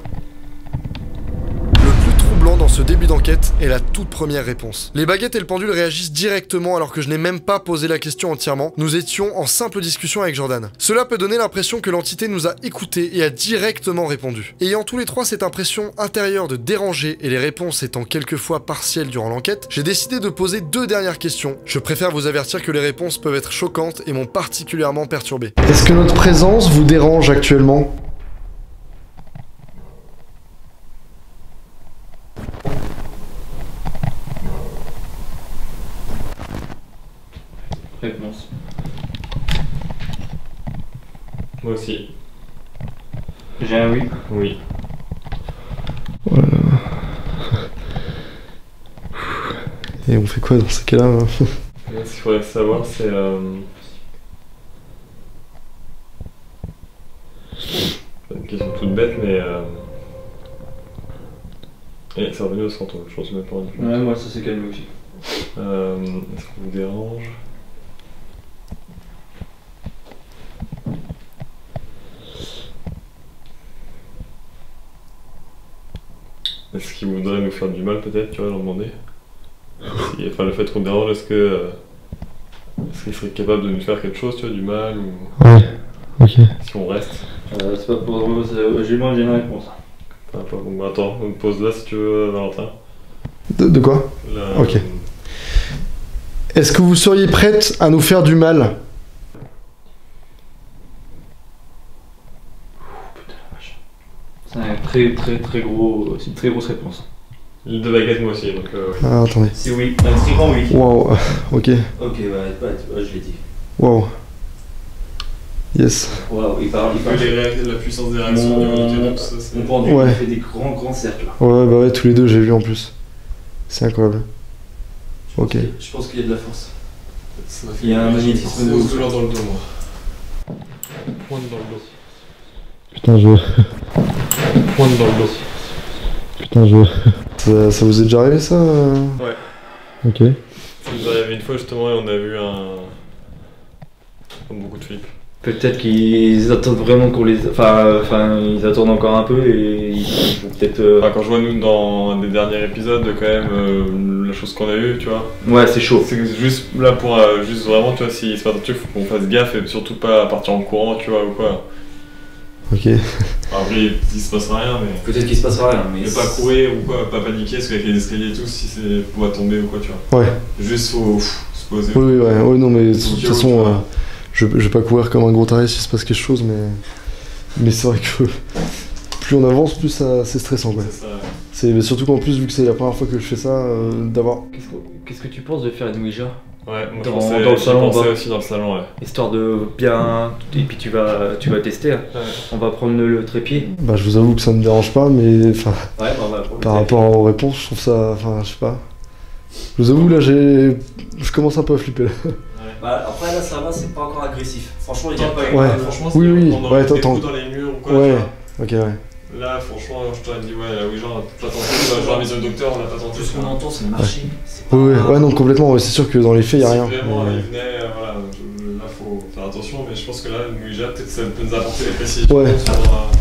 Le plus troublant dans ce début d'enquête est la toute première réponse. Les baguettes et le pendule réagissent directement alors que je n'ai même pas posé la question entièrement. Nous étions en simple discussion avec Jordan. Cela peut donner l'impression que l'entité nous a écoutés et a directement répondu. Ayant tous les trois cette impression intérieure de déranger et les réponses étant quelquefois partielles durant l'enquête, j'ai décidé de poser deux dernières questions. Je préfère vous avertir que les réponses peuvent être choquantes et m'ont particulièrement perturbé. Est-ce que notre présence vous dérange actuellement ? Réponse. Moi aussi. J'ai un oui. Oui. Et on fait quoi dans ces cas-là hein? Là, ce qu'il faudrait savoir, c'est. Une question toute bête, mais. Et c'est revenu au centre, je pense même pas rendu compte. Ouais, moi, ça s'est calmé aussi. Est-ce qu'on vous dérange? Est-ce qu'il voudrait nous faire du mal peut-être, tu vois, leur demander? Enfin le fait qu'on dérange, est-ce Est-ce qu'il serait capable de nous faire quelque chose, tu vois, du mal ou Ouais, ok. si on reste? C'est pas pour moi, j'ai moins une réponse. Bon, bah, attends, on te pose là si tu veux, Valentin. De quoi? Là, Ok. Est-ce que vous seriez prête à nous faire du mal? C'est un très gros, c'est une très grosse réponse. L'île de baguette, moi aussi, donc ouais. Ah, attendez. C'est oui, un très grand oui. Waouh, ok. Ok, bah, je l'ai dit. Waouh. Yes. Waouh, il parle. La puissance des réactions du Nickel, tout ça, c'est... Mon pendu, Ouais. il fait des grands cercles. Ouais, bah ouais, tous les deux, j'ai vu en plus. C'est incroyable. Ok. Je pense qu'il y a de la force. Ça m'a fait Il y a un une magnétisme grosse de ouf. douleur dans le dos, moi. Pointe dans le dos. Putain, je... Pointe dans le dos. Putain, je... Ça vous est déjà arrivé, ça Ouais. Ok. Ça nous est arrivé une fois, justement, et on a vu un... Comme beaucoup de flips. Peut-être qu'ils attendent vraiment qu'on les. Enfin, ils attendent encore un peu et ils vont peut-être. Enfin, quand je vois nous dans un des derniers épisodes, quand même, la chose qu'on a eue, tu vois. Ouais, c'est chaud. C'est juste là pour juste vraiment, tu vois, s'il se passe un truc, faut qu'on fasse gaffe et surtout pas partir en courant, tu vois, ou quoi. Ok. Enfin, après, il se passera rien, mais. Peut-être qu'il se passera rien, mais. Ne pas courir ou quoi, pas paniquer, parce qu'avec les escaliers et tout, si c'est pour tomber ou quoi, tu vois. Ouais. Juste faut se poser. Oui, oui, ouais. Ouais, non, mais de Au toute cas où, façon, tu vois. je vais pas courir comme un gros taré s'il se passe quelque chose, mais c'est vrai que plus on avance, plus c'est stressant, quoi. C'est ça. Mais surtout qu'en plus, vu que c'est la première fois que je fais ça, d'avoir... Qu'est-ce que tu penses de faire une Ouija? Ouais, moi Dans je le salon, pensais on va- aussi dans le salon, ouais. Histoire de bien. Et puis tu vas tester. Hein. Ouais. On va prendre le trépied. Bah, je vous avoue que ça me dérange pas, mais enfin, Ouais, bah, on va prendre le par téléphone. rapport aux réponses, je trouve ça... Enfin, je sais pas. Je vous avoue, là, je commence un peu à flipper, là. Bah, après, là, ça va, c'est pas encore agressif. Franchement, il y a pas Ouais. Franchement, Oui, oui, on ouais, aurait des attends. coups dans les murs ou quoi, Ouais, tu vois. ok, ouais. Là, franchement, je t'aurais dit, ouais, là, oui, genre, pas tenté, genre, maison de docteur, on l'a pas tenté. Tout ce qu'on tu vois. entend, c'est marcher. C'est pas- Oui, ouais, non, complètement, ouais, c'est sûr que dans les faits, y a Si rien. vraiment mais- il venait, voilà, là, faut faire attention, mais je pense que là, une Ouija, peut-être ça peut nous apporter des précisions. Ouais. sur,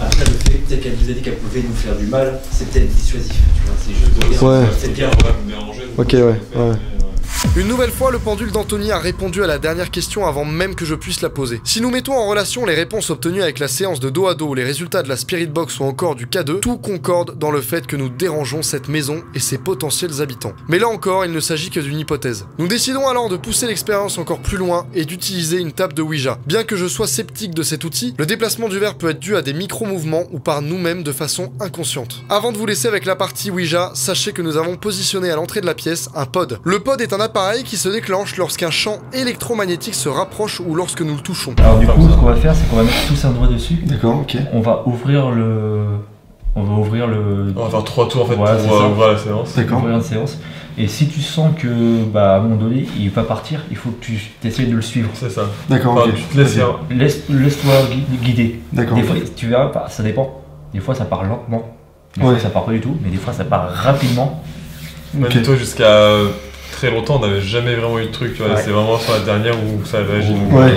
Après, le fait peut-être qu'elle vous a dit qu'elle pouvait nous faire du mal, c'est peut-être dissuasif, tu vois. C'est juste de dire, Ouais. c'est bien. On va vous déranger. donc Ok, on va ouais, le faire, ouais. mais, Une nouvelle fois, le pendule d'Anthony a répondu à la dernière question avant même que je puisse la poser. Si nous mettons en relation les réponses obtenues avec la séance de dos à dos, les résultats de la Spirit Box ou encore du K2, tout concorde dans le fait que nous dérangeons cette maison et ses potentiels habitants. Mais là encore, il ne s'agit que d'une hypothèse. Nous décidons alors de pousser l'expérience encore plus loin et d'utiliser une table de Ouija. Bien que je sois sceptique de cet outil, le déplacement du verre peut être dû à des micro-mouvements ou par nous-mêmes de façon inconsciente. Avant de vous laisser avec la partie Ouija, sachez que nous avons positionné à l'entrée de la pièce un pod. Le pod est un appareil qui se déclenche lorsqu'un champ électromagnétique se rapproche ou lorsque nous le touchons. Alors du coup, ce qu'on va faire, c'est qu'on va mettre tous un doigt dessus. D'accord, ok. On va ouvrir le. On on va faire 3 tours en fait Ouais, c'est pour ça. ouvrir la séance. D'accord. ouvrir une séance. Et si tu sens que, bah, à un moment donné, il va partir, il faut que tu essayes de le suivre. C'est ça. D'accord, Enfin, ok. tu te laisses faire. Laisse-toi guider. D'accord. Des ok. fois, tu verras, ça dépend. Des fois, ça part lentement. Des Ouais. fois, ça part pas du tout. Mais des fois, ça part rapidement. Même Ok. toi, jusqu'à très longtemps, on n'avait jamais vraiment eu de truc, tu vois. Ouais. C'est vraiment sur la dernière où ça réagit. Ouh, Ouais.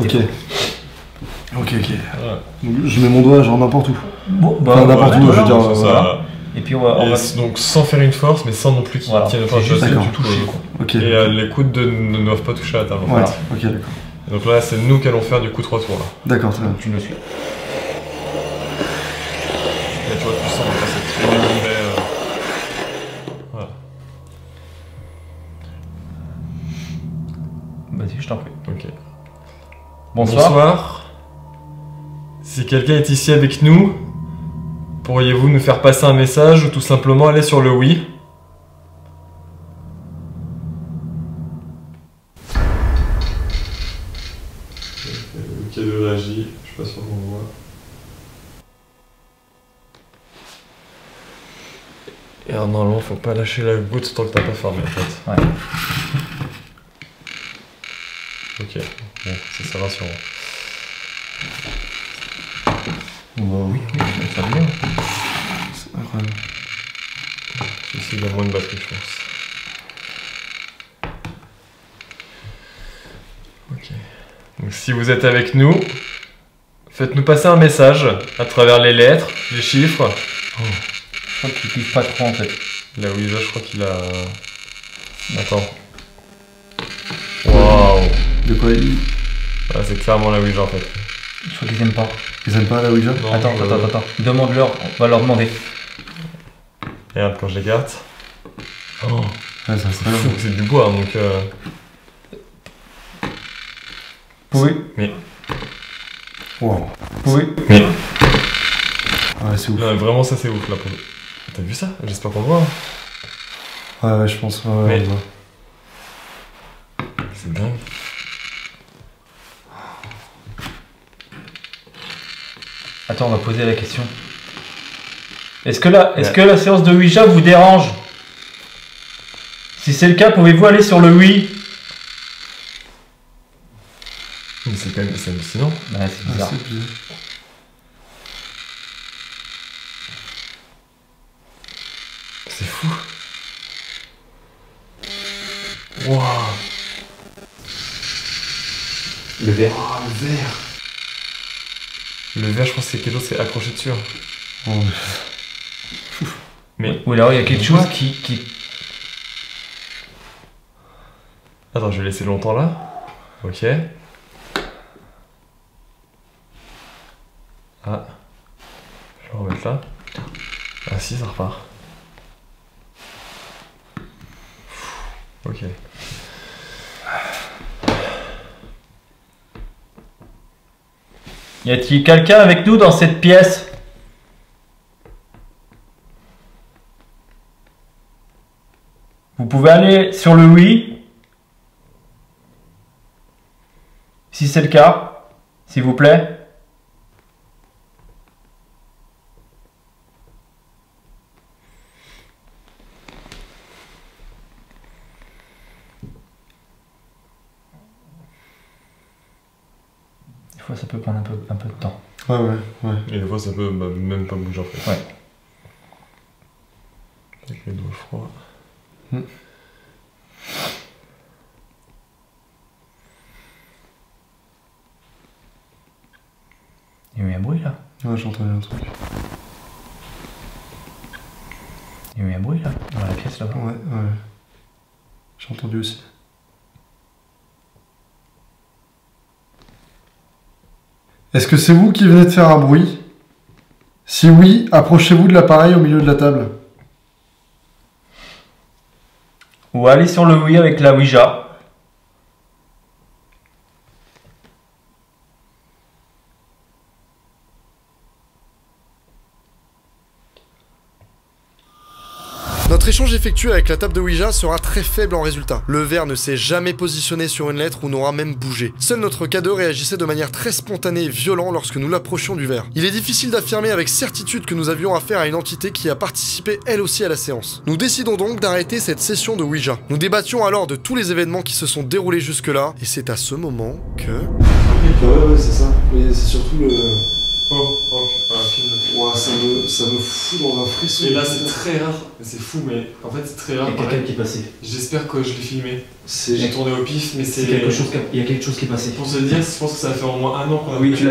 c'était Ok. fou. Ok, ok. Voilà. Donc, je mets mon doigt genre n'importe où. Bon, Enfin, n'importe où, je veux voilà. dire, c'est ça. voilà. Et puis, on va Donc sans faire une force, mais sans non plus qu'il Voilà. tienne. C'est juste D'accord. du toucher, quoi. Ok. Et les coudes ne doivent pas toucher à la table. en Ouais, fait. ok, d'accord. Donc là, c'est nous qui allons faire du coup 3 tours là. D'accord, très bien. Tu me suis. Et tu vois, tu sens quand c'est très délivré. Voilà. Vas-y, je t'en prie. Ok. Bonsoir. Si quelqu'un est ici avec nous, pourriez-vous nous faire passer un message ou tout simplement aller sur le oui? Le K2 réagit, je suis pas sûr qu'on le voit. Et alors normalement faut pas lâcher la goutte tant que t'as pas fermé en fait. Ouais. Ok, bon, ça c'est rassurant. Oui, ça va bien. C'est incroyable. Ici il y a moins de batterie je pense. Ok. Donc si vous êtes avec nous, faites-nous passer un message à travers les lettres, les chiffres. Je crois qu'il kiffe pas trop en fait. La Ouija je crois qu'il a... Attends. Waouh. De quoi ils... Ah, c'est clairement la Ouija en fait. Je crois qu'ils aiment pas. Ils aiment pas la Ouija? Non, Attends. Demande-leur, on va leur demander. Regarde quand je l'écarte. Oh, Ouais, ça c'est fou, c'est du bois donc. Oui. Wow. Oui. Mais. Ouais, c'est ouf. Non, vraiment, ça c'est ouf là pour. T'as vu ça? J'espère qu'on le voit. Ouais, je pense. Ouais, Mais- on le voit. C'est dingue. Attends, on va poser la question. Est-ce que la séance de Ouija vous dérange? Si c'est le cas, pouvez-vous aller sur le oui? Mais c'est quand même c'est hallucinant. Ouais, c'est Ah, bizarre. c'est bizarre. C'est fou. Waouh. Le verre. Oh, le verre. Le verre, je pense que c'est quelque chose qui est accroché dessus. Hein. Oh, Mais. Ou alors il y a quelque chose qui... Attends, je vais laisser longtemps là. Ok. Ah. Je vais le remettre là. Ah si, ça repart. Ok. Y a-t-il quelqu'un avec nous dans cette pièce? Vous pouvez aller sur le oui. Si c'est le cas, s'il vous plaît. Des fois, ça peut prendre un peu de temps. ouais, ouais. Et des fois, ça peut même pas bouger en fait. Ouais. Avec les doigts froids. Il y a eu un bruit là. Ouais, j'ai entendu un truc. Il y a eu un bruit là, dans la pièce là-bas. Ouais, ouais. J'ai entendu aussi. Est-ce que c'est vous qui venez de faire un bruit? Si oui, approchez-vous de l'appareil au milieu de la table. Ou aller sur le oui avec la Ouija. Notre échange effectué avec la table de Ouija sera très faible en résultat. Le verre ne s'est jamais positionné sur une lettre ou n'aura même bougé. Seul notre K2 réagissait de manière très spontanée et violente lorsque nous l'approchions du verre. Il est difficile d'affirmer avec certitude que nous avions affaire à une entité qui a participé elle aussi à la séance. Nous décidons donc d'arrêter cette session de Ouija. Nous débattions alors de tous les événements qui se sont déroulés jusque-là, et c'est à ce moment que... Ouais, c'est ça. Mais c'est surtout le... Un film. Ouah, ça me fout dans un frisson. Et là, c'est très rare. C'est fou, mais en fait, c'est très rare. qui est passé. J'espère que je l'ai filmé. C'est... J'ai tourné au pif, mais c'est. Il y a quelque chose qui est passé. Pour se dire, je pense que ça fait au moins un an qu'on a. Oui, tu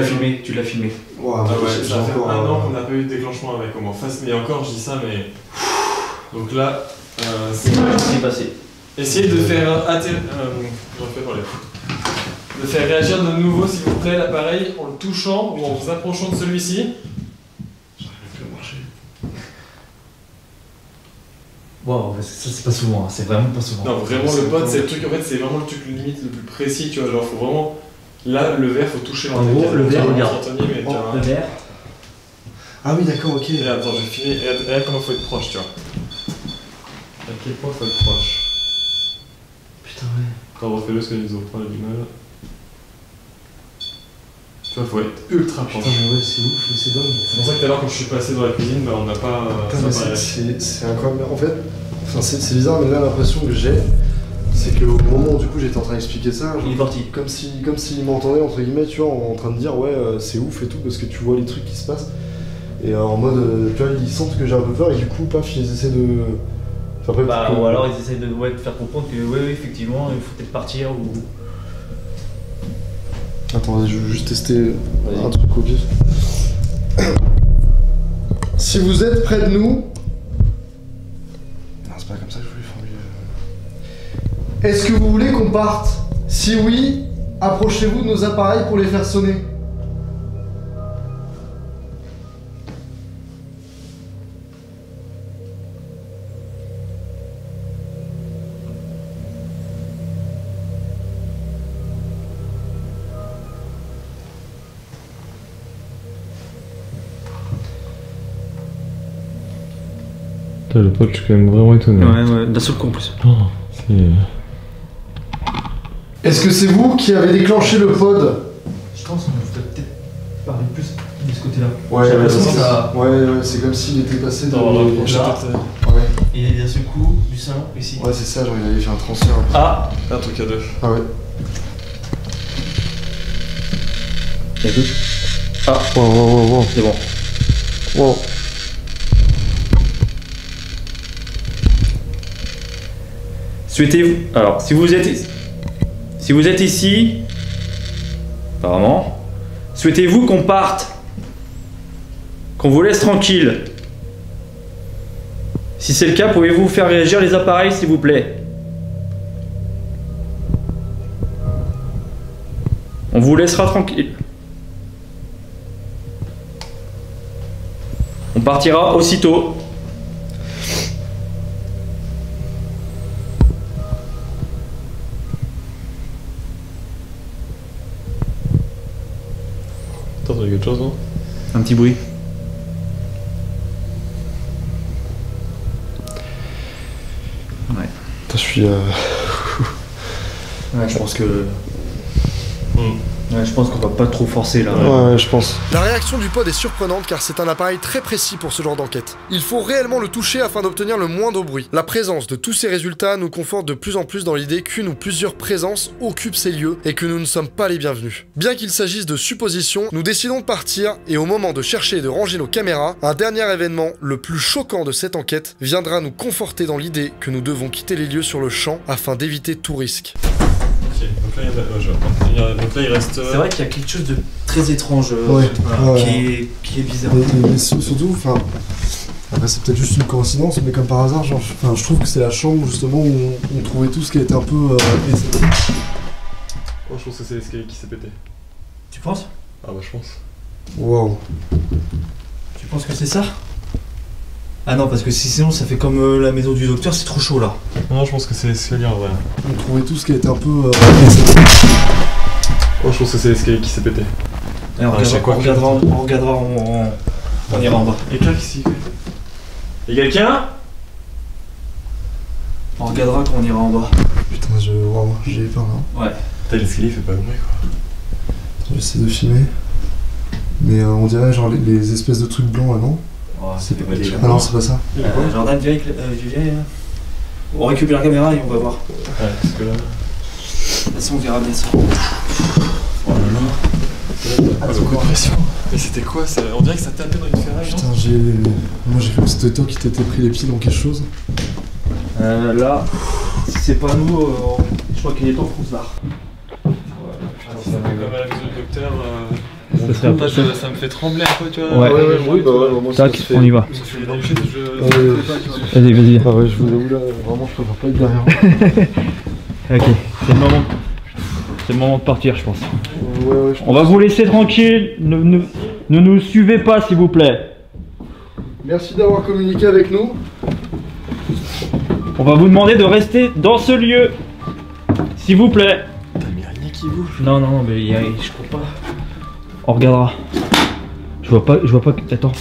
l'as filmé. Ouah, Ah ouais, j'ai ça fait encore, un an qu'on n'a pas eu de déclenchement avec au moins face. Mais encore, je dis ça, mais. Donc là, c'est. Qu'est-ce qui est passé? Essayez de faire atterrir. J'en fais parler. De faire réagir de nouveau, s'il vous plaît, l'appareil en le touchant ou en vous approchant de celui-ci. J'arrive plus à marcher. Waouh, ça c'est pas souvent, hein. C'est vraiment pas souvent. Non, vraiment, le pote, c'est le truc, en fait, c'est vraiment le truc limite le plus précis, tu vois. Genre, faut vraiment. Là, le verre, faut toucher En gros, le verre, regarde. Mais, tu vois, Le verre. Ah oui, d'accord, ok. Et attends, je vais filmer. Regarde comment faut être proche, tu vois. À quel point faut être proche. Putain, ouais. Attends, refais-le parce que nous avons pas du mal. Tu vois, faut être ultra proche. Putain, mais ouais, c'est ouf, c'est dingue. C'est pour ça que tout à l'heure, quand je suis passé dans la cuisine, bah, on n'a pas. Putain, ça mais pas c'est incroyable. En fait, enfin, c'est bizarre, mais là, l'impression que j'ai, c'est qu'au moment où du coup j'étais en train d'expliquer ça, Il est parti. comme s'il m'entendait, entre guillemets, tu vois, en train de dire, ouais, c'est ouf et tout, parce que tu vois les trucs qui se passent. Et en mode, tu vois, ils sentent que j'ai un peu peur, et du coup, paf, ils essaient de. Enfin, après, Bah, peut-être que- ou alors ils essayent de te faire comprendre que oui, effectivement, il faut peut-être partir ou. Attends, vas-y, je veux juste tester Vas-y. un truc au pif. Si vous êtes près de nous. Non, c'est pas comme ça que je voulais formuler. Est-ce que vous voulez qu'on parte? Si oui, Approchez-vous de nos appareils pour les faire sonner. Le pote, je suis quand même vraiment étonné. Ouais, d'un seul coup en plus. Est-ce que c'est vous qui avez déclenché le pod? Je pense qu'on devrait peut-être parler plus de ce côté-là. Ouais, J'ai l'impression que ça- c'est comme s'il était passé Dans la Ouais. Et d'un seul coup, du salon, ici. Ouais, c'est ça, genre il avait fait un transfert. Ah, Un truc à deux. Ah ouais. il y a deux. Ah, Wow. c'est bon. Wow. Souhaitez-vous. Alors, si vous êtes ici, apparemment, souhaitez-vous qu'on parte? Qu'on vous laisse tranquille? Si c'est le cas, pouvez-vous faire réagir les appareils, s'il vous plaît? On vous laissera tranquille. On partira aussitôt. T'as entendu quelque chose, non? Un petit bruit. Ouais. Je suis. Ouais, je pense que. Ouais, je pense qu'on va pas trop forcer là. Ouais, je pense. La réaction du pod est surprenante car c'est un appareil très précis pour ce genre d'enquête. Il faut réellement le toucher afin d'obtenir le moindre bruit. La présence de tous ces résultats nous conforte de plus en plus dans l'idée qu'une ou plusieurs présences occupent ces lieux et que nous ne sommes pas les bienvenus. Bien qu'il s'agisse de suppositions, nous décidons de partir et au moment de chercher et de ranger nos caméras, un dernier événement, le plus choquant de cette enquête, viendra nous conforter dans l'idée que nous devons quitter les lieux sur le champ afin d'éviter tout risque. Ok, donc là, donc là il reste. C'est vrai qu'il y a quelque chose de très étrange Ouais, qui est bizarre. Mais surtout, enfin, après c'est peut-être juste une coïncidence, mais comme par hasard, genre, je trouve que c'est la chambre justement où on trouvait tout ce qui était un peu. Oh, je pense que c'est l'escalier qui s'est pété. Tu penses? Ah bah je pense. Waouh. Tu penses que c'est ça? Ah non, parce que sinon ça fait comme la maison du docteur, c'est trop chaud là. Non, je pense que c'est l'escalier en vrai. On trouvait tout ce qui était un peu. Oh, je pense que c'est l'escalier qui s'est pété. Et on regardera, on ira en bas. Et quelqu'un ici. Y'a quelqu'un? On regardera quand on ira en bas. Putain, waouh, j'ai peur là. Ouais. Putain, l'escalier fait pas de bruit quoi. J'essaie de filmer. Mais on dirait genre les espèces de trucs blancs là, non? C'est pas des Ah non, c'est pas ça. Jordan, viens, on récupère la caméra et on va voir. Ouais, parce que là. De toute façon, on verra bien ça. Oh là là. Ah, beaucoup de pression. Mais c'était quoi ça? On dirait que ça tapait dans une ferraille. Putain, moi j'ai cru que c'était toi qui t'étais pris les pieds dans quelque chose. Là, si c'est pas nous, je crois qu'il est temps qu'on se barre. Comme à la maison du docteur. Ça serait Là, ça me fait trembler un peu, tu vois. Ouais. Tac, on y va. Ça fait l'enchaîne, Vas-y, vas-y. Ah ouais, je vous avoue là, vraiment je préfère pas être derrière. Ok, c'est le moment de partir, je pense. Ouais, On va vous laisser tranquille. Ne nous suivez pas, s'il vous plaît. Merci d'avoir communiqué avec nous. On va vous demander de rester dans ce lieu, s'il vous plaît. T'as mis un nez qui bouge. Non, mais je crois pas. On regardera. Je vois pas. Attends.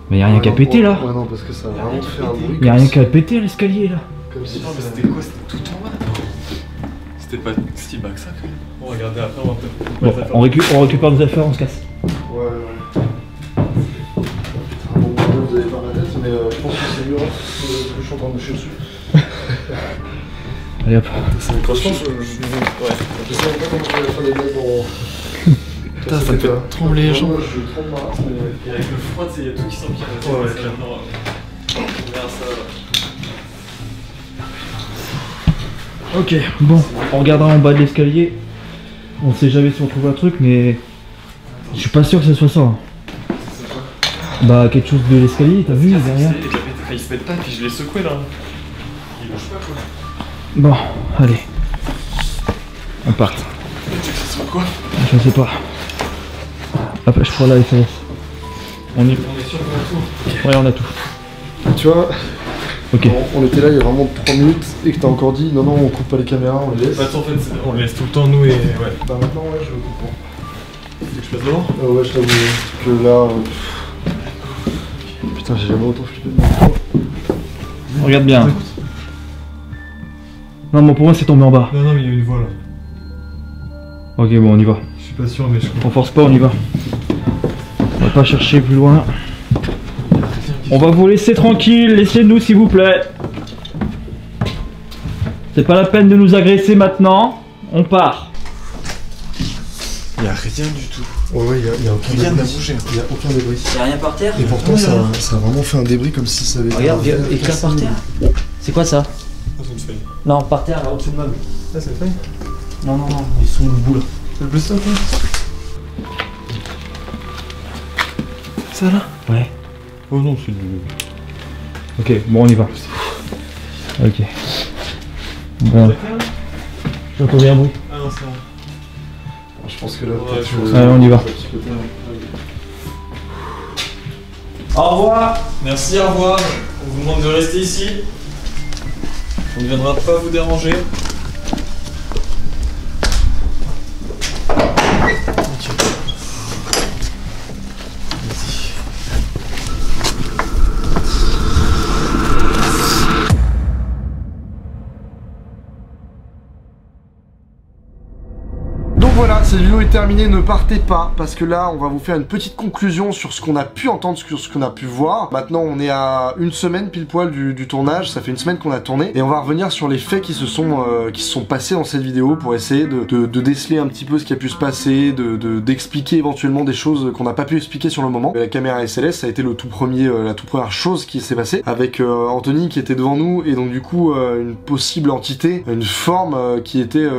Mais y a rien qu'à péter là. Ouais, non, parce que ça a vraiment fait un bruit. Y a rien qu'à péter à l'escalier là. Comme si Non, mais c'était quoi? C'était tout en bas. C'était pas si bas que ça quand même. On va regarder après, on va Bon, on récupère nos affaires, on se casse. Ouais. Putain, bon, vous avez pas ma tête, mais je pense que c'est mieux parce que je suis en train de me chier dessus. Allez hop. Franchement, je sais même pas comment je vais faire des blagues dans. Putain, ça me fait trembler les jambes. Je tremble ma race, mais. Et avec le froid, il y a tout qui s'empire. Ouais, clairement. Regarde ça. Ok, bon, on regardera en bas de l'escalier. On sait jamais si on trouve un truc, mais je suis pas sûr que ce soit ça. Hein. Bah, quelque chose de l'escalier, t'as vu derrière? Il se pète pas, puis je l'ai secoué là. Il bouge pas quoi. Bon, allez. On part. Ça sera quoi? Je sais pas. Après je prends la SLS. On est sûr qu'on a tout. Ouais, on a tout. Tu vois, Ok. on était là il y a vraiment 3 minutes et que t'as encore dit non, on coupe pas les caméras, on les laisse. Bah, en fait, on laisse tout le temps nous et. Ouais. Bah maintenant, ouais, je le coupe. Tu veux que je fasse devant? Ouais, je t'avoue que là. Putain, j'ai jamais autant flippé de ma vie. Regarde bien. Non, mais pour moi c'est tombé en bas. Non, mais il y a une voie là. Ok, bon, on y va. Je suis pas sûr, mais je crois. On force pas, on y va. On va pas chercher plus loin. On va vous laisser tranquille, laissez-nous s'il vous plaît. C'est pas la peine de nous agresser maintenant. On part. Il y a rien du tout. Ouais, il y a aucun Rien n'a débris. bougé. Il y a aucun débris. Y'a rien par terre? Et pourtant, ça a vraiment fait un débris comme si ça avait. Regarde, écrire par terre. C'est quoi ça? Ah, c'est une feuille. Non, par terre, là, au-dessus de meuble. Ah, c'est une feuille? Non, ils sont debout là. C'est le plus ça, toi? Ça là? Ouais. Oh non, c'est du. Ok, bon, on y va. Ok. Bon. J'entends bien un bruit. Ah non, c'est bon. Je pense que là, Ouais, peut-être, je pense. Allez, on y va. Au revoir. Merci, au revoir. On vous demande de rester ici. On ne viendra pas vous déranger. Donc voilà, cette vidéo est terminée, ne partez pas, parce que là, on va vous faire une petite conclusion sur ce qu'on a pu entendre, sur ce qu'on a pu voir. Maintenant, on est à une semaine pile poil du tournage, ça fait une semaine qu'on a tourné, et on va revenir sur les faits qui se sont passés dans cette vidéo pour essayer de déceler un petit peu ce qui a pu se passer, d'expliquer éventuellement des choses qu'on n'a pas pu expliquer sur le moment. La caméra SLS, ça a été la toute première chose qui s'est passée, avec Anthony qui était devant nous, et donc du coup, une possible entité, une forme qui était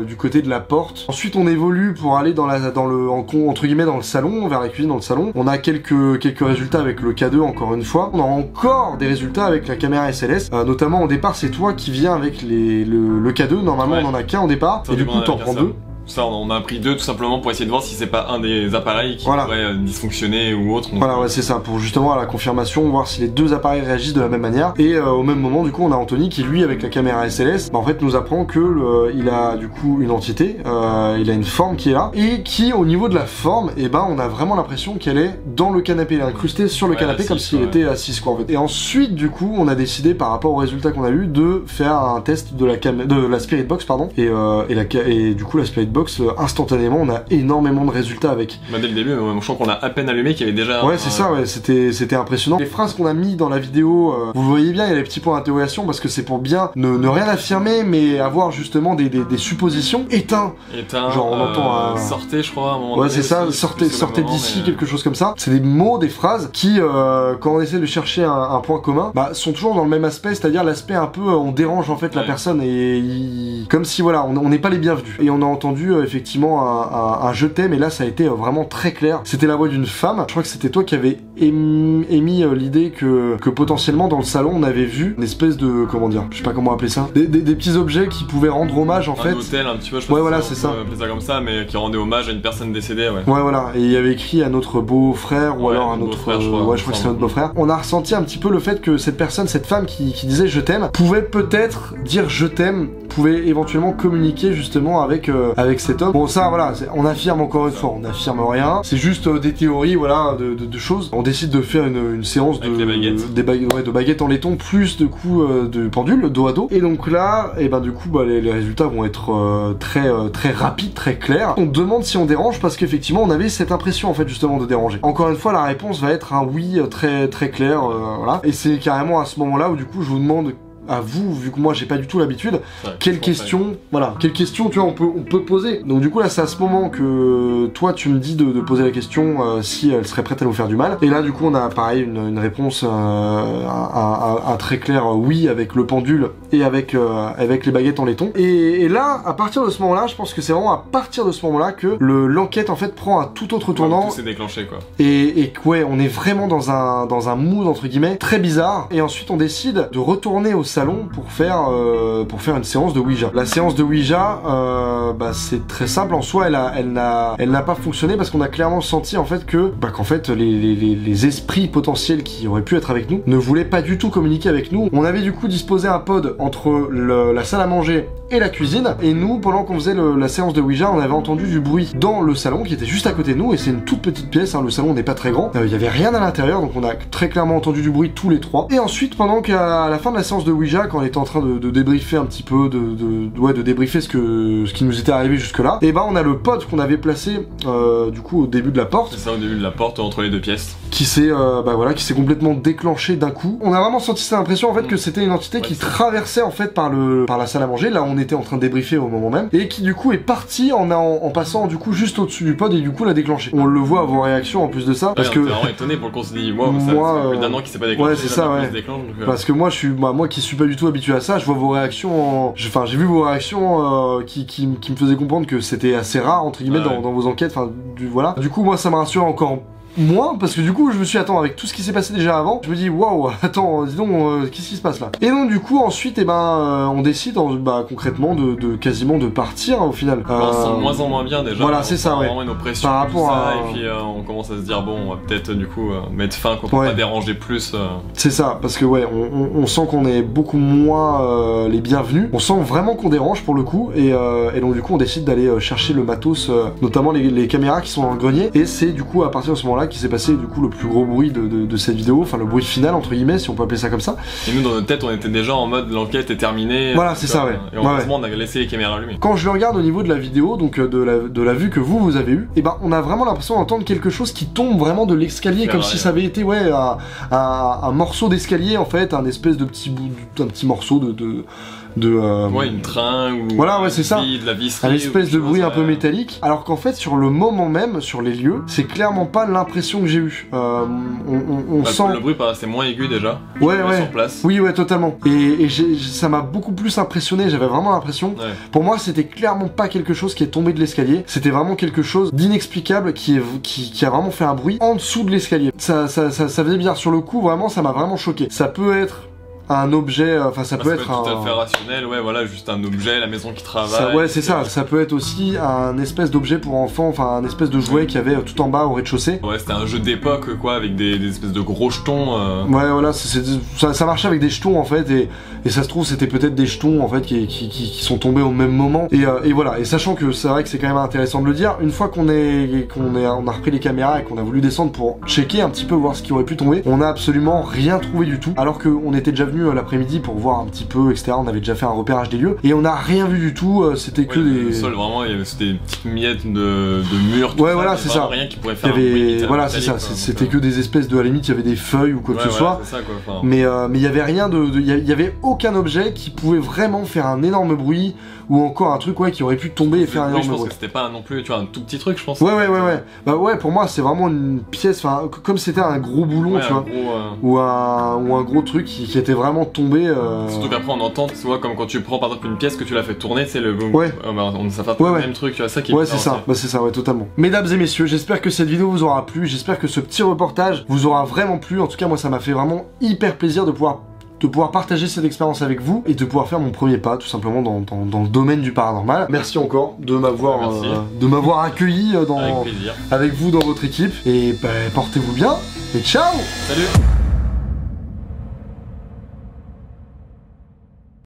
du côté de la porte. Ensuite on évolue pour aller entre guillemets dans le salon, vers la cuisine dans le salon. On a quelques résultats avec le K2 encore une fois. On a encore des résultats avec la caméra SLS. Notamment au départ c'est toi qui viens avec le K2. Normalement Ouais. on en a qu'un au départ. Ça Et du dépend coup t'en de la prends personne. deux. Ça, on a pris deux tout simplement pour essayer de voir si c'est pas un des appareils qui Voilà. pourrait dysfonctionner ou autre. Donc, Voilà, ouais, c'est ça, pour justement à la confirmation, voir si les deux appareils réagissent de la même manière. Et au même moment, du coup, on a Anthony qui, lui, avec la caméra SLS, en fait, nous apprend que il a du coup une entité, il a une forme qui est là, et qui, au niveau de la forme, on a vraiment l'impression qu'elle est dans le canapé, elle est incrustée sur le Ouais, canapé assise, comme s'il ouais. était assise, quoi, en fait. Et ensuite, du coup, on a décidé, par rapport aux résultats qu'on a eu, de faire un test de la Spirit Box, pardon, et du coup, la Spirit Box, instantanément, on a énormément de résultats avec. bah, dès le début, je crois qu'on a à peine allumé qu'il y avait déjà. Ouais, c'est ça, ouais, c'était impressionnant. Les phrases qu'on a mis dans la vidéo, vous voyez bien, il y a les petits points d'interrogation parce que c'est pour bien ne rien affirmer, mais avoir justement des suppositions. Éteint. Éteint, Genre, on entend un- sortez, je crois, à un moment Ouais, donné c'est ça, aussi, sortez plus au même moment, d'ici, mais- quelque chose comme ça. C'est des mots, des phrases qui, quand on essaie de chercher un point commun, sont toujours dans le même aspect, c'est-à-dire l'aspect un peu, on dérange en fait la Ouais. personne comme si voilà, on n'est pas les bienvenus. Et on a entendu effectivement un je t'aime, et là ça a été vraiment très clair. C'était la voix d'une femme. Je crois que c'était toi qui avais émis l'idée que potentiellement dans le salon on avait vu une espèce de, comment dire, je sais pas comment appeler ça, des petits objets qui pouvaient rendre hommage en fait. Un hôtel un petit peu, je Ouais, pense voilà, que c'est ça. on peut appeler ça comme ça, mais qui rendait hommage à une personne décédée, ouais. Ouais, voilà, et il y avait écrit à notre beau-frère ou Ouais, alors à notre beau-frère, je crois, ouais, je crois que c'est il me notre beau-frère. On a ressenti un petit peu le fait que cette personne, cette femme qui disait je t'aime, pouvait peut-être dire je t'aime, pouvait éventuellement communiquer justement avec cet homme. Bon, ça voilà, on affirme encore une fois, on n'affirme rien, c'est juste des théories, voilà, de choses. On décide de faire une séance Avec les baguettes. de baguettes en laiton plus de coups de pendule dos à dos. Et donc là, et ben du coup, les résultats vont être très rapides, très clairs. On demande si on dérange parce qu'effectivement, on avait cette impression en fait justement de déranger. Encore une fois, la réponse va être un oui très clair, voilà. Et c'est carrément à ce moment-là où du coup, je vous demande à vous, vu que moi j'ai pas du tout l'habitude, Ouais, quelle je pense, question, voilà, quelle question tu vois on peut poser. Donc du coup là c'est à ce moment que toi tu me dis de poser la question si elle serait prête à nous faire du mal. Et là du coup on a pareil une réponse un très clair oui avec le pendule et avec les baguettes en laiton. Et là à partir de ce moment-là, je pense que c'est vraiment à partir de ce moment-là que l'enquête en fait prend un tout autre tournant. Tout s'est déclenché, quoi. Et ouais, on est vraiment dans un mood entre guillemets très bizarre. Et ensuite on décide de retourner au salon pour faire une séance de Ouija. La séance de Ouija, c'est très simple en soi, elle n'a pas fonctionné parce qu'on a clairement senti en fait que qu'en fait les esprits potentiels qui auraient pu être avec nous ne voulaient pas du tout communiquer avec nous. On avait du coup disposé un pod entre la salle à manger et la cuisine, et nous, pendant qu'on faisait la séance de Ouija, on avait entendu du bruit dans le salon qui était juste à côté de nous, et c'est une toute petite pièce, hein, le salon n'est pas très grand, il y avait rien à l'intérieur, donc on a très clairement entendu du bruit tous les trois. Et ensuite, pendant qu'à la fin de la séance de Ouija, quand on était en train de débriefer un petit peu, de débriefer ce qui nous était arrivé jusque là, et on a le pod qu'on avait placé du coup au début de la porte. C'est ça, au début de la porte, entre les deux pièces. Qui s'est complètement déclenché d'un coup. On a vraiment senti cette impression en fait que c'était une entité qui traversait en fait par la salle à manger, là on était en train de débriefer au moment même, et qui du coup est parti en passant du coup juste au-dessus du pod et du coup l'a déclenché. On le voit à vos réactions en plus de ça, parce que... On est vraiment étonné pour le coup, on s'est dit, ça fait plus d'un an qu'il s'est pas déclenché. Ouais, c'est ça, ouais. Parce que moi qui suis pas du tout habitué à ça, je vois vos réactions j'ai vu vos réactions qui me faisaient comprendre que c'était assez rare entre guillemets dans vos enquêtes, voilà. Du coup moi ça m'a rassuré encore moins, parce que du coup je me suis avec tout ce qui s'est passé déjà avant, je me dis waouh, attends, dis donc qu'est-ce qui se passe là. Et donc du coup ensuite on décide concrètement de quasiment de partir au final. On se sent de moins en moins bien déjà. Voilà, c'est ça, ouais. Vraiment une oppression par rapport ça, à... et puis on commence à se dire bon, on va peut-être du coup mettre fin, qu'on peut pas déranger plus. C'est ça, parce que on sent qu'on est beaucoup moins les bienvenus, on sent vraiment qu'on dérange pour le coup, et donc du coup on décide d'aller chercher le matos, notamment les caméras qui sont dans le grenier, et c'est du coup à partir de ce moment-là qui s'est passé du coup le plus gros bruit de cette vidéo, enfin le bruit final entre guillemets si on peut appeler ça comme ça. Et nous dans notre tête on était déjà en mode l'enquête est terminée. Voilà, c'est ça, ouais. Et heureusement on a laissé les caméras allumées. Quand je le regarde au niveau de la vidéo, donc de la vue que vous avez eue, on a vraiment l'impression d'entendre quelque chose qui tombe vraiment de l'escalier, comme si ça avait été un morceau d'escalier en fait, un espèce de petit bout, un petit morceau une tringle ou voilà, c'est ça, de la visserie, un espèce de bruit un peu métallique, alors qu'en fait sur le moment même, sur les lieux, c'est clairement pas l'impression que j'ai eue. On sent... Le bruit paraissait moins aigu déjà. Ouais. Sur place. Oui, totalement. Et ça m'a beaucoup plus impressionné, j'avais vraiment l'impression. Ouais. Pour moi, c'était clairement pas quelque chose qui est tombé de l'escalier, c'était vraiment quelque chose d'inexplicable qui a vraiment fait un bruit en dessous de l'escalier. Ça faisait bizarre sur le coup, vraiment, ça m'a vraiment choqué. Ça peut être un objet, ça peut être tout à fait rationnel, juste un objet, la maison qui travaille. Ça peut être aussi un espèce d'objet pour enfants, un espèce de jouet qu'il y avait tout en bas au rez-de-chaussée. Ouais, c'était un jeu d'époque avec des espèces de gros jetons. Ouais, voilà, ça marchait avec des jetons en fait, et ça se trouve c'était peut-être des jetons en fait qui sont tombés au même moment. Et voilà, et sachant que c'est vrai que c'est quand même intéressant de le dire, une fois qu'on a repris les caméras et qu'on a voulu descendre pour checker un petit peu voir ce qui aurait pu tomber, on a absolument rien trouvé du tout, alors qu'on était déjà venu l'après-midi pour voir un petit peu, etc. On avait déjà fait un repérage des lieux et on n'a rien vu du tout. C'était que des... Le sol, vraiment, c'était des petites miettes de murs. Ouais, voilà, c'est ça. Rien qui pourrait faire un bruit. Voilà, c'est ça. C'était que des espèces de, à la limite, il y avait des feuilles ou quoi que ce soit. Ça, quoi. Mais il y avait rien il y avait aucun objet qui pouvait vraiment faire un énorme bruit ou encore un truc qui aurait pu tomber et faire un énorme bruit. Je pense que c'était pas non plus, un tout petit truc, je pense. Ouais, pour moi, c'est vraiment une pièce, comme c'était un gros boulon, tu vois, ou un gros truc qui était vraiment tombé. Surtout qu'après on entend, tu vois, comme quand tu prends par exemple une pièce que tu l'as fait tourner, c'est le boom. Ça fait le même truc, tu vois, ça qui est. Ouais, c'est ça, totalement. Mesdames et messieurs, j'espère que cette vidéo vous aura plu, j'espère que ce petit reportage vous aura vraiment plu. En tout cas, moi, ça m'a fait vraiment hyper plaisir de pouvoir partager cette expérience avec vous et de pouvoir faire mon premier pas tout simplement dans le domaine du paranormal. Merci encore de m'avoir accueilli avec vous dans votre équipe, et portez-vous bien et ciao. Salut.